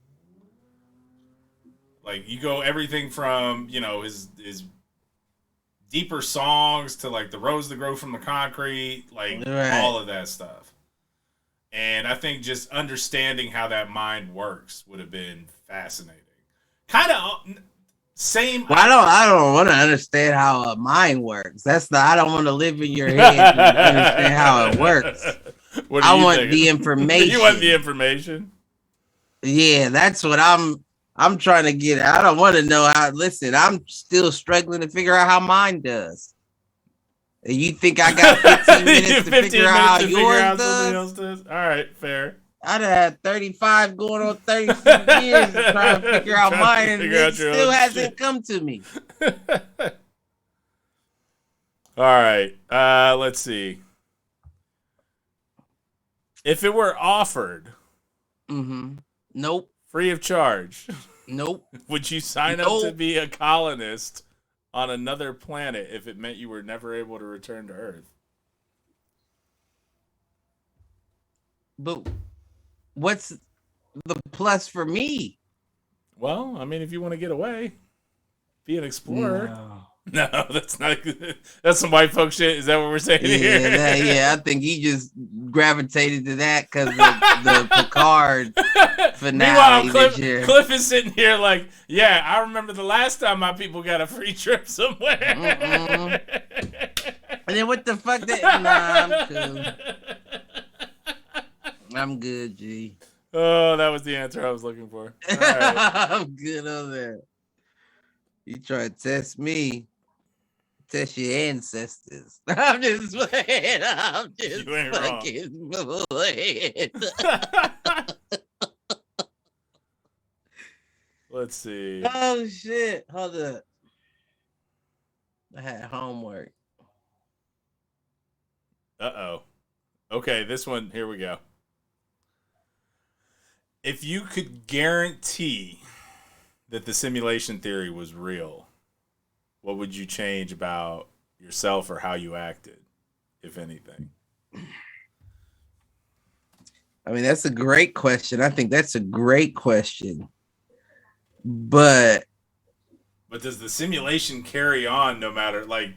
Like, you go everything from, his deeper songs to like the rose that grow from the concrete, like all of that stuff. And I think just understanding how that mind works would have been fascinating. Kind of same.
Well, I don't want to understand how a mind works. I don't want to live in your head to understand how it works. I want the information.
You want the information?
Yeah, that's what I'm trying to get. I don't want to know how. Listen, I'm still struggling to figure out how mine does. And you think I got 15 minutes to figure out how yours does?
All right, fair.
I'd have had 35 going on 36 years trying to figure out mine, and it still hasn't come to me.
All right, let's see. If it were offered,
Nope.
Free of charge,
nope.
Would you sign up to be a colonist on another planet if it meant you were never able to return to Earth?
But what's the plus for me?
Well, I mean, if you want to get away, be an explorer. No, that's not good. That's some white folk shit. Is that what we're saying here?
Yeah, I think he just gravitated to that because of the Picard finale.
Meanwhile, Cliff is sitting here like, yeah, I remember the last time my people got a free trip somewhere.
And then what the fuck? I'm cool. I'm good, G.
Oh, that was the answer I was looking for. All right.
I'm good on that. You try to test me. Test your ancestors. I'm just playing. I'm just fucking playing.
Let's see.
Oh shit! Hold up. I had homework.
Uh-oh. Okay, this one, here we go. If you could guarantee that the simulation theory was real, what would you change about yourself or how you acted, if anything?
I mean, that's a great question. I think that's a great question. But
does the simulation carry on no matter, like,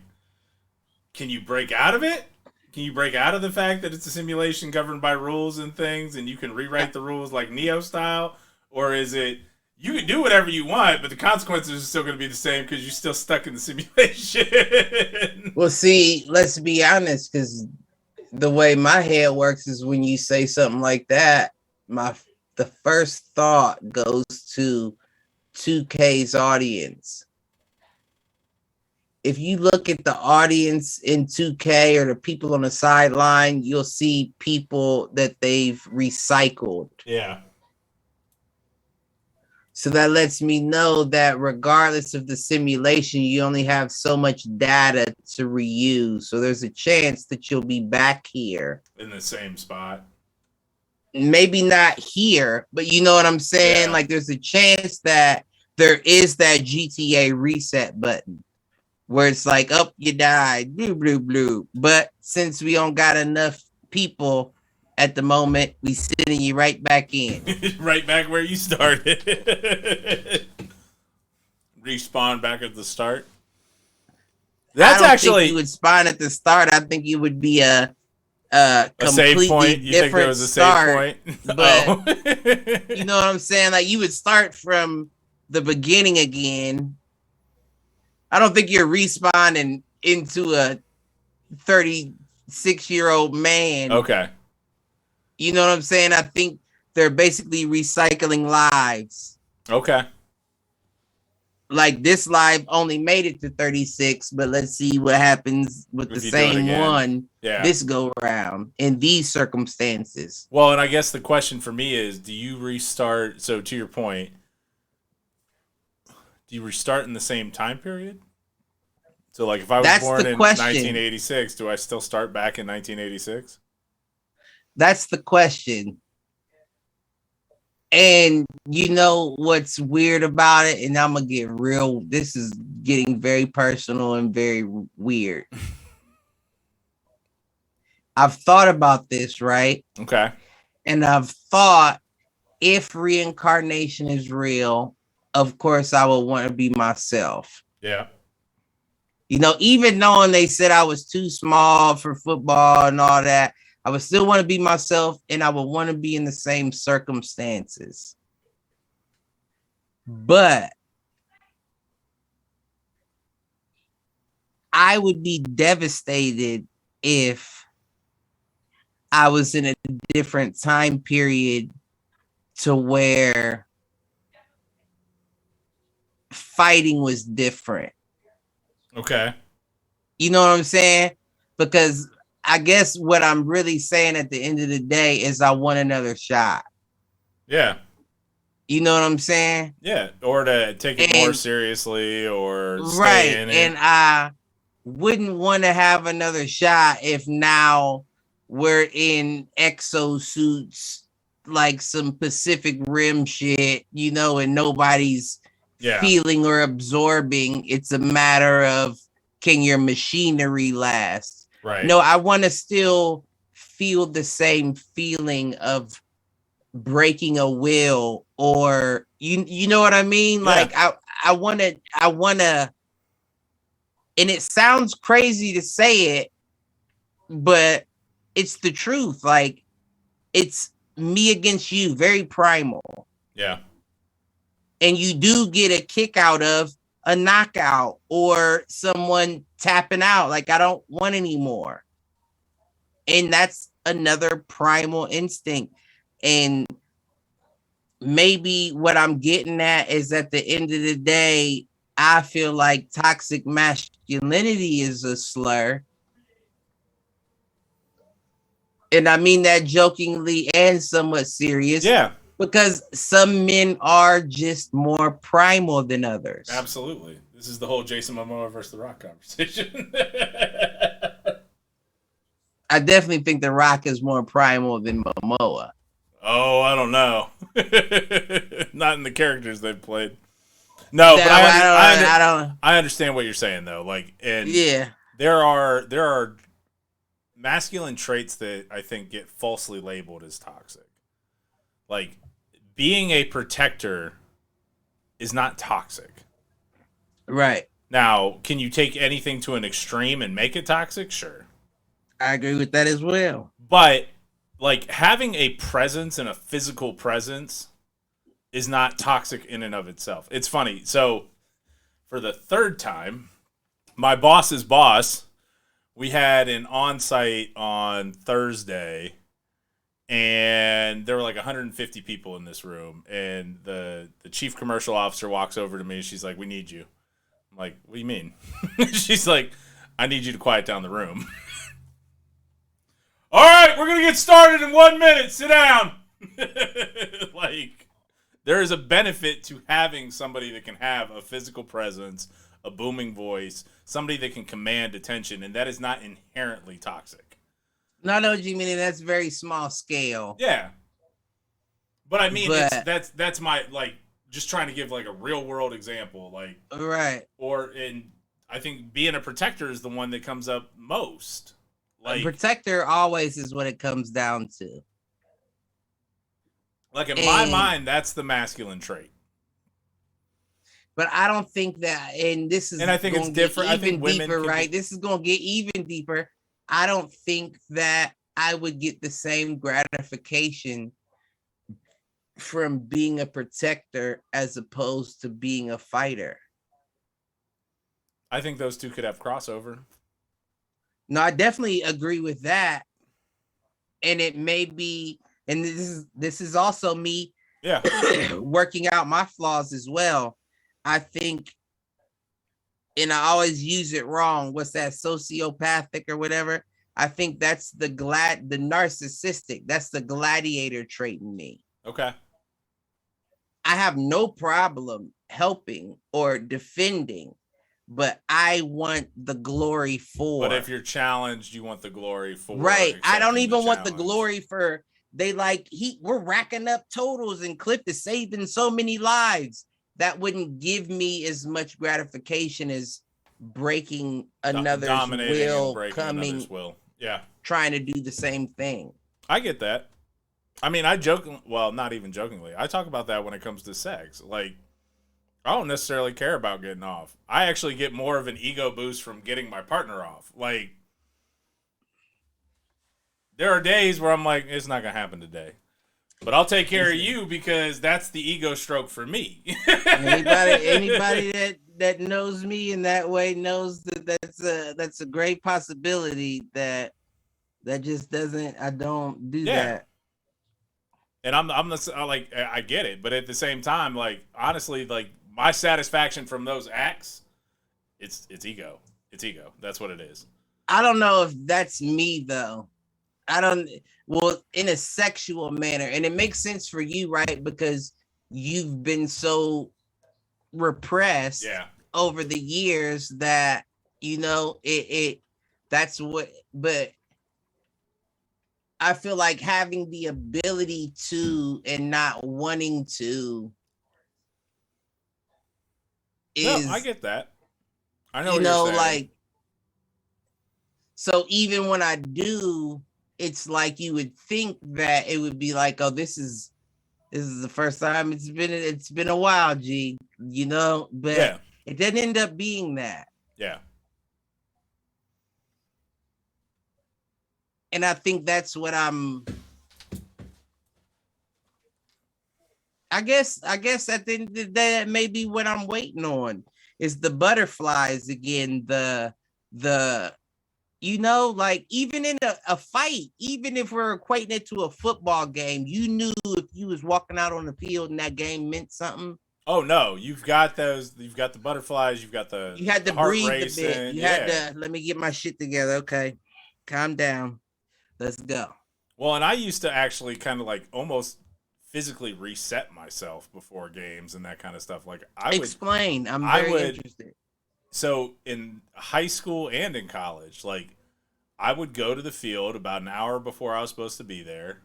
can you break out of it? Can you break out of the fact that it's a simulation governed by rules and things and you can rewrite the rules like Neo style? Or is it, you can do whatever you want, but the consequences are still going to be the same because you're still stuck in the simulation?
Well, see, let's be honest, because the way my head works is when you say something like that, the first thought goes to 2K's audience. If you look at the audience in 2K or the people on the sideline, you'll see people that they've recycled.
Yeah.
So that lets me know that regardless of the simulation, you only have so much data to reuse. So there's a chance that you'll be back here.
In the same spot.
Maybe not here, but you know what I'm saying?
Yeah.
Like there's a chance that there is that GTA reset button where it's like, oh, you died, blue, blue, blue. But since we don't got enough people at the moment, we sending you right back in.
Right back where you started. Respawn back at the start. That's actually,
think you would spawn at the start. I think you would be a
save point. You think there was a save point?
But you know what I'm saying? Like you would start from the beginning again. I don't think you're respawning into a 36-year-old man.
Okay.
You know what I'm saying? I think they're basically recycling lives.
Okay.
Like this live only made it to 36, but let's see what happens with the same one this go around in these circumstances.
Well, and I guess the question for me is, do you restart? So to your point, do you restart in the same time period? So like if I was born in 1986, do I still start back in 1986?
That's the question. And you know what's weird about it? And I'm going to get real. This is getting very personal and very weird. I've thought about this, right?
Okay.
And I've thought if reincarnation is real, of course I would want to be myself.
Yeah.
You know, even knowing they said I was too small for football and all that, I would still want to be myself and I would want to be in the same circumstances. But I would be devastated if I was in a different time period to where fighting was different.
Okay.
You know what I'm saying? Because I guess what I'm really saying at the end of the day is I want another shot.
Yeah.
You know what I'm saying?
Yeah. Or to take it more seriously or stay in it.
And I wouldn't want to have another shot if now we're in exosuits like some Pacific Rim shit, you know, and nobody's feeling or absorbing. It's a matter of, can your machinery last?
Right.
No, I want to still feel the same feeling of breaking a will, or you know what I mean? Like I want to, and it sounds crazy to say it, but it's the truth. Like it's me against you, very primal.
Yeah.
And you do get a kick out of a knockout or someone tapping out. Like, I don't want any more. And that's another primal instinct. And maybe what I'm getting at is at the end of the day, I feel like toxic masculinity is a slur. And I mean that jokingly and somewhat serious.
Yeah.
Because some men are just more primal than others.
Absolutely. This is the whole Jason Momoa versus The Rock conversation.
I definitely think The Rock is more primal than Momoa.
Oh, I don't know. Not in the characters they've played. No, but I understand what you're saying though. Like, and
yeah,
there are masculine traits that I think get falsely labeled as toxic. Like, being a protector is not toxic.
Right.
Now, can you take anything to an extreme and make it toxic? Sure.
I agree with that as well.
But like, having a presence and a physical presence is not toxic in and of itself. It's funny. So, for the third time, my boss's boss, we had an on-site on Thursday, and there were like 150 people in this room, and the chief commercial officer walks over to me, and she's like, "We need you." I'm like, "What do you mean?" She's like, "I need you to quiet down the room." All right, we're going to get started in 1 minute. Sit down. Like, there is a benefit to having somebody that can have a physical presence, a booming voice, somebody that can command attention, and that is not inherently toxic.
No, I know what you mean. That's very small scale.
Yeah. But I mean, that's my, like, just trying to give, like, a real world example. Like,
right.
And I think being a protector is the one that comes up most. Like,
a protector always is what it comes down to.
Like, in my mind, that's the masculine trait.
But I don't think that, and I think it's different. I think women deeper, right? This is going to get even deeper. I don't think that I would get the same gratification from being a protector as opposed to being a fighter.
I think those two could have crossover.
No, I definitely agree with that. And it may be, and this is also me working out my flaws as well. I think, and I always use it wrong. What's that, sociopathic or whatever? I think that's the narcissistic. That's the gladiator trait in me.
Okay.
I have no problem helping or defending, but I want the glory for.
But if you're challenged, you want the glory for.
Right. I don't even want the glory for. We're racking up totals and Cliff is saving so many lives. That wouldn't give me as much gratification as breaking another's will.
Yeah.
Trying to do the same thing.
I get that. I mean, not even jokingly. I talk about that when it comes to sex. Like, I don't necessarily care about getting off. I actually get more of an ego boost from getting my partner off. Like, there are days where I'm like, it's not going to happen today. But I'll take care of you because that's the ego stroke for me.
Anybody that knows me in that way knows that that's a great possibility that just doesn't. I don't do that.
And I get it, but at the same time, like, honestly, like, my satisfaction from those acts, it's ego. It's ego. That's what it is.
I don't know if that's me though. In a sexual manner, and it makes sense for you, right? Because you've been so repressed over the years that, that's what, but I feel like having the ability to and not wanting to is.
No, I get that. I know what you're saying.
Like, so even when I do, it's like you would think that it would be like, oh, this is the first time it's been a while, G, but it didn't end up being that.
Yeah.
And I think that's what I guess at the end of the day, that may be what I'm waiting on is the butterflies again, like even in a fight, even if we're equating it to a football game, you knew if you was walking out on the field and that game meant something.
Oh no, you've got those. You've got the butterflies. You've got the.
You had to
heart
breathe
racing.
A bit. You had to let me get my shit together. Okay, calm down. Let's go.
Well, and I used to actually kind of like almost physically reset myself before games and that kind of stuff. Like
Explain. I'm very interested.
So in high school and in college, like I would go to the field about an hour before I was supposed to be there,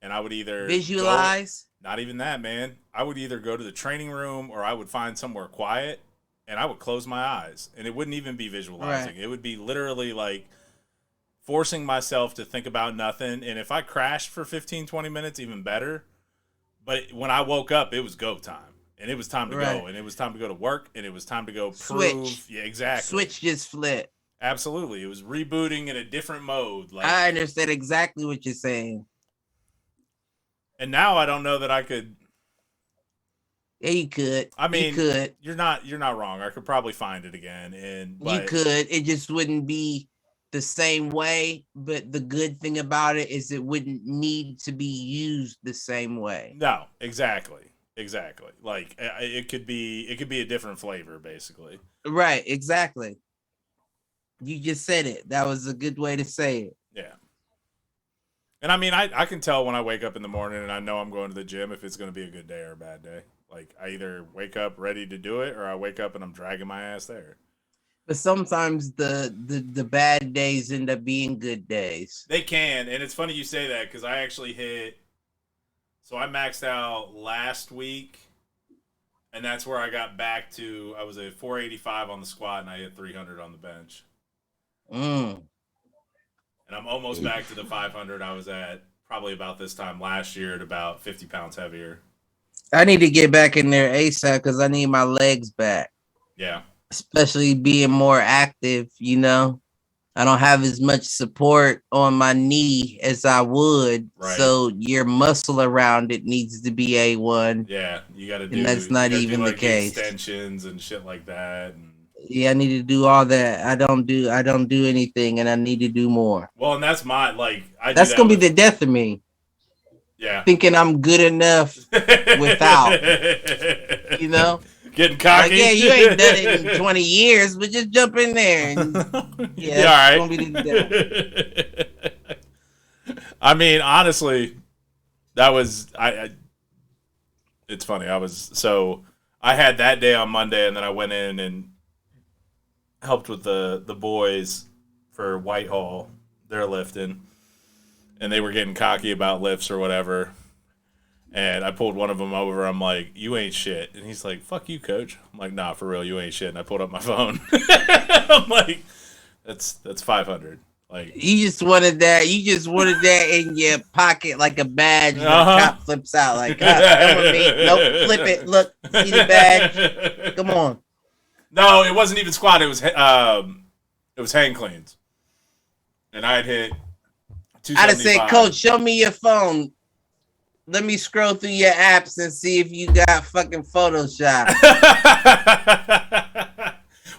and I would either
visualize.
Not even that, man. I would either go to the training room or I would find somewhere quiet, and I would close my eyes, and it wouldn't even be visualizing. Right. It would be literally like forcing myself to think about nothing. And if I crashed for 15, 20 minutes, even better. But when I woke up, it was go time. And it was time to go. And it was time to go to work. And it was time to go prove.
Switch.
Yeah, exactly.
Switch just flipped.
Absolutely. It was rebooting in a different mode. Like,
I understand exactly what you're saying.
And now I don't know that I could.
Yeah, you could.
I mean,
you could.
You're not wrong. I could probably find it again. But
you could. It just wouldn't be the same way, but the good thing about it is it wouldn't need to be used the same way.
No, exactly. Like it could be a different flavor, basically.
Right, exactly. You just said it. That was a good way to say it.
Yeah. And I mean, I can tell when I wake up in the morning and I know I'm going to the gym if it's going to be a good day or a bad day. Like I either wake up ready to do it or I wake up and I'm dragging my ass there.
But sometimes the bad days end up being good days.
They can, and it's funny you say that because I actually hit. So I maxed out last week, and that's where I got back to. I was at 485 on the squat, and I hit 300 on the bench. And I'm almost back to the 500 I was at probably about this time last year at about 50 pounds heavier.
I need to get back in there ASAP because I need my legs back.
Yeah.
Especially being more active, you know. I don't have as much support on my knee as I would. Right. So your muscle around it needs to be A1.
Yeah, you got to do.
And that's not even
do,
like, the case.
Extensions and shit like that. And...
Yeah, I need to do all that. I don't do anything, and I need to do more.
Well, and that's my
That's gonna be the death of me.
Yeah,
thinking I'm good enough without, you know.
Getting cocky.
Like, yeah, you ain't done it in 20 years, but just jump in there. And, yeah,
all right.
Gonna be the
I mean, honestly, that was it's funny. I had that day on Monday, and then I went in and helped with the boys for Whitehall. They're lifting, and they were getting cocky about lifts or whatever. And I pulled one of them over. I'm like, you ain't shit. And he's like, fuck you, coach. I'm like, nah, for real, you ain't shit. And I pulled up my phone. I'm like, that's 500. Like,
you just wanted that. You just wanted that in your pocket like a badge. The cop flips out like, come with me. Nope, flip it. Look, see the badge. Come on.
No, it wasn't even squat. It was hang cleans. And I had hit 275.
I'd have said, coach, show me your phone. Let me scroll through your apps and see if you got fucking Photoshop.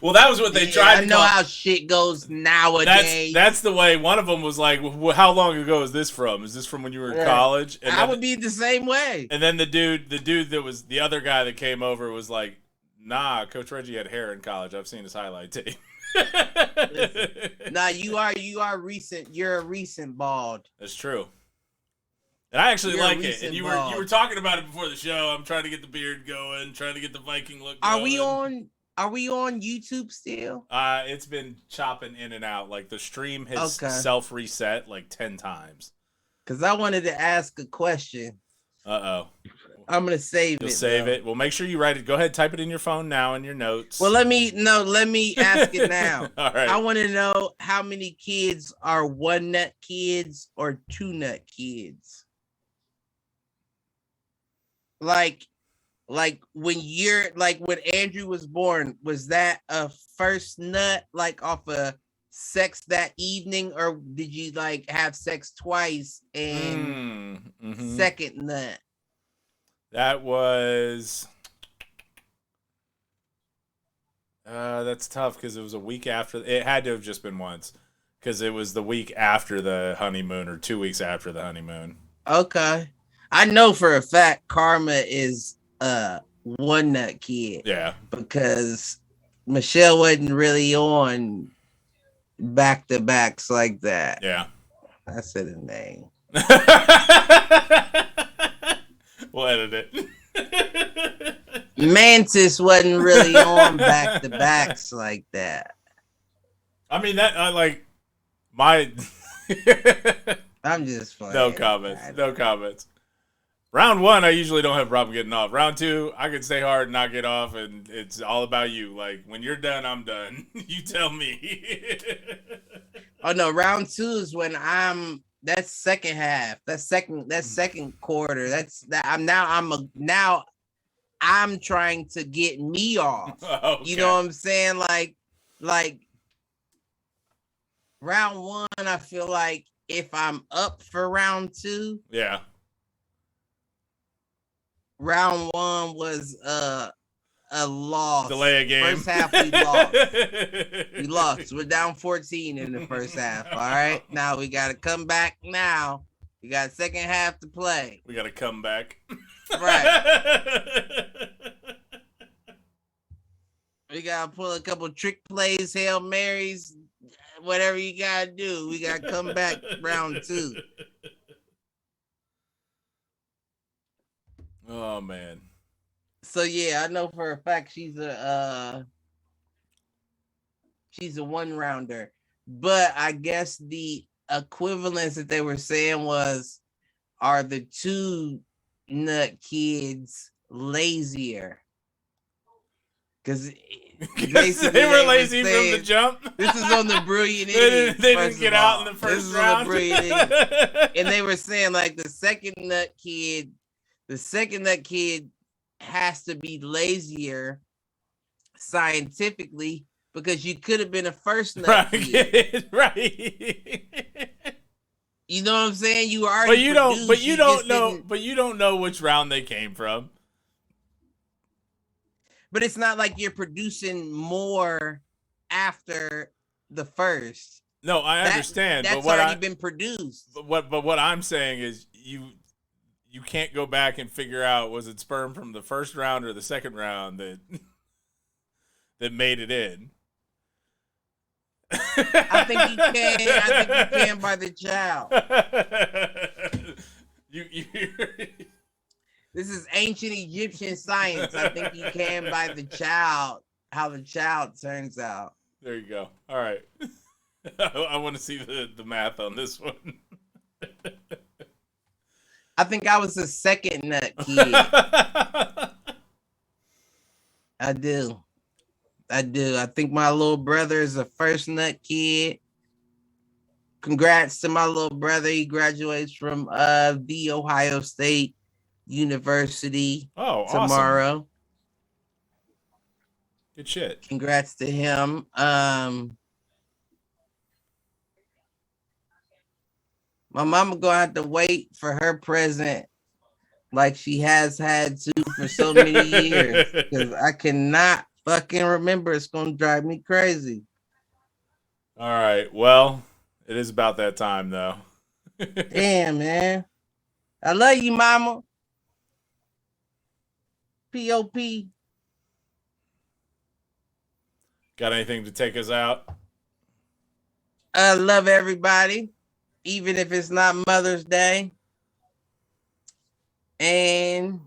Well, that was what they tried to
I know how shit goes nowadays.
That's the way. One of them was like, well, how long ago is this from? Is this from when you were in college? And
I would be the same way.
And then the dude that was the other guy that came over was like, nah, Coach Reggie had hair in college. I've seen his highlight tape.
Listen, nah, you are recent. You're a recent bald.
That's true. And I actually like it. And you were talking about it before the show. I'm trying to get the beard going, trying to get the Viking look going.
Are we on YouTube still?
It's been chopping in and out. Like the stream has self-reset like 10 times.
Because I wanted to ask a question.
Uh-oh.
I'm gonna save it.
Save it. Well, make sure you write it. Go ahead, type it in your phone now in your notes.
Well, let me ask it now.
All right.
I want to know how many kids are one nut kids or two nut kids. Like when when Andrew was born, was that a first nut like off of sex that evening, or did you like have sex twice and second nut?
That was that's tough because it was a week after. It had to have just been once because it was the week after the honeymoon or 2 weeks after the honeymoon.
Okay. I know for a fact Karma is one nut kid.
Yeah.
Because Michelle wasn't really on back to backs like that.
Yeah.
I said a name.
We'll edit it.
Mantis wasn't really on back-to-backs like that.
I mean, that like my.
I'm just playing.
No comments. No comments. Round 1, I usually don't have a problem getting off. Round 2, I can stay hard and not get off, and it's all about you. Like, when you're done, I'm done. You tell me.
Oh no, round 2 is when that's second half. That's second quarter. I'm trying to get me off.
Okay.
You know what I'm saying? Like round 1, I feel like if I'm up for round 2,
yeah.
Round 1 was a loss.
Delay a game.
First half we lost. We lost. We're down 14 in the first half. All right. Now we got to come back now. We got second half to play.
We got to come back.
Right. We got to pull a couple trick plays, Hail Marys, whatever you got to do. We got to come back round 2.
Oh man.
So yeah, I know for a fact she's a 1-rounder. But I guess the equivalence that they were saying was, are the 2 nut kids lazier? Because
they were lazy from the jump.
This is on the Brilliant Idiots.
They didn't get out in the first round.
And they were saying like the second nut kid has to be lazier scientifically because you could have been a first nut kid.
Right.
You know what I'm saying? You already
but you don't know which round they came from.
But it's not like you're producing more after the first.
No, I understand.
That's already been produced.
But what I'm saying is you can't go back and figure out, was it sperm from the first round or the second round that made it in.
I think you can by the child. This is ancient Egyptian science. I think you can by the child, how the child turns out.
There you go. All right. I want to see the math on this one.
I think I was a second nut kid. I do. I think my little brother is a first nut kid. Congrats to my little brother. He graduates from the Ohio State University tomorrow.
Awesome. Good shit.
Congrats to him. My mama gonna have to wait for her present like she has had to for so many years because I cannot fucking remember. It's gonna drive me crazy.
All right. Well, it is about that time though.
Damn, man. I love you, mama. P.O.P.
Got anything to take us out?
I love everybody, even if it's not Mother's Day. And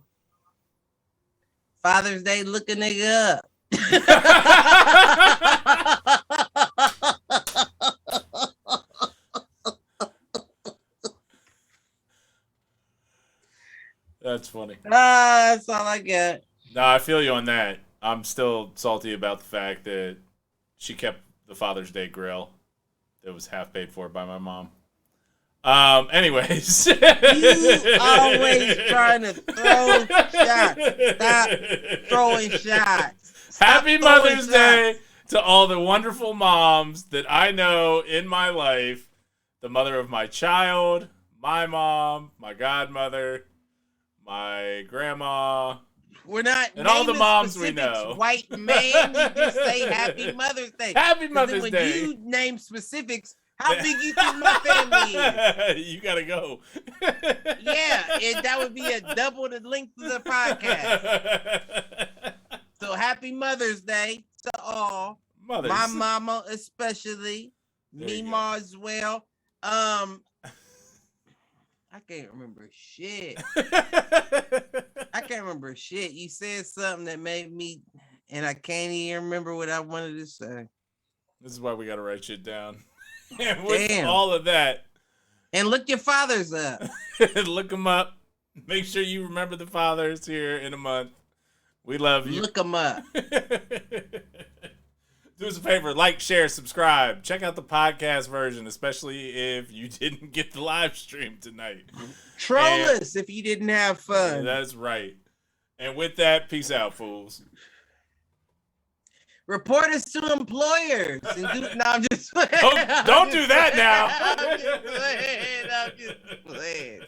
Father's Day, look a nigga up.
That's funny.
That's all I got.
No, I feel you on that. I'm still salty about the fact that she kept the Father's Day grill that was half paid for by my mom. Anyways.
You always trying to throw shots. Stop throwing shots.
Happy Mother's Day to all the wonderful moms that I know in my life. The mother of my child, my mom, my godmother, my grandma.
We're not
and all the moms we know.
White man, you just say Happy Mother's Day.
Happy Mother's Day.
When you name specifics, how big you think my family is?
You gotta go.
Yeah, and that would be a double the length of the podcast. So Happy Mother's Day to all.
Mothers.
My mama especially. Me ma as well. I I can't remember shit. I can't remember shit. You said something that made me, and I can't even remember what I wanted to say.
This is why we got to write shit down. And with all of that.
And look your fathers up.
Look them up. Make sure you remember the fathers here in a month. We love you.
Look them up.
Do us a favor, like, share, subscribe. Check out the podcast version, especially if you didn't get the live stream tonight.
Troll us if you didn't have fun.
That's right. And with that, peace out, fools.
Report us to employers. And no, I'm just playing.
Don't do that now.
I'm just playing.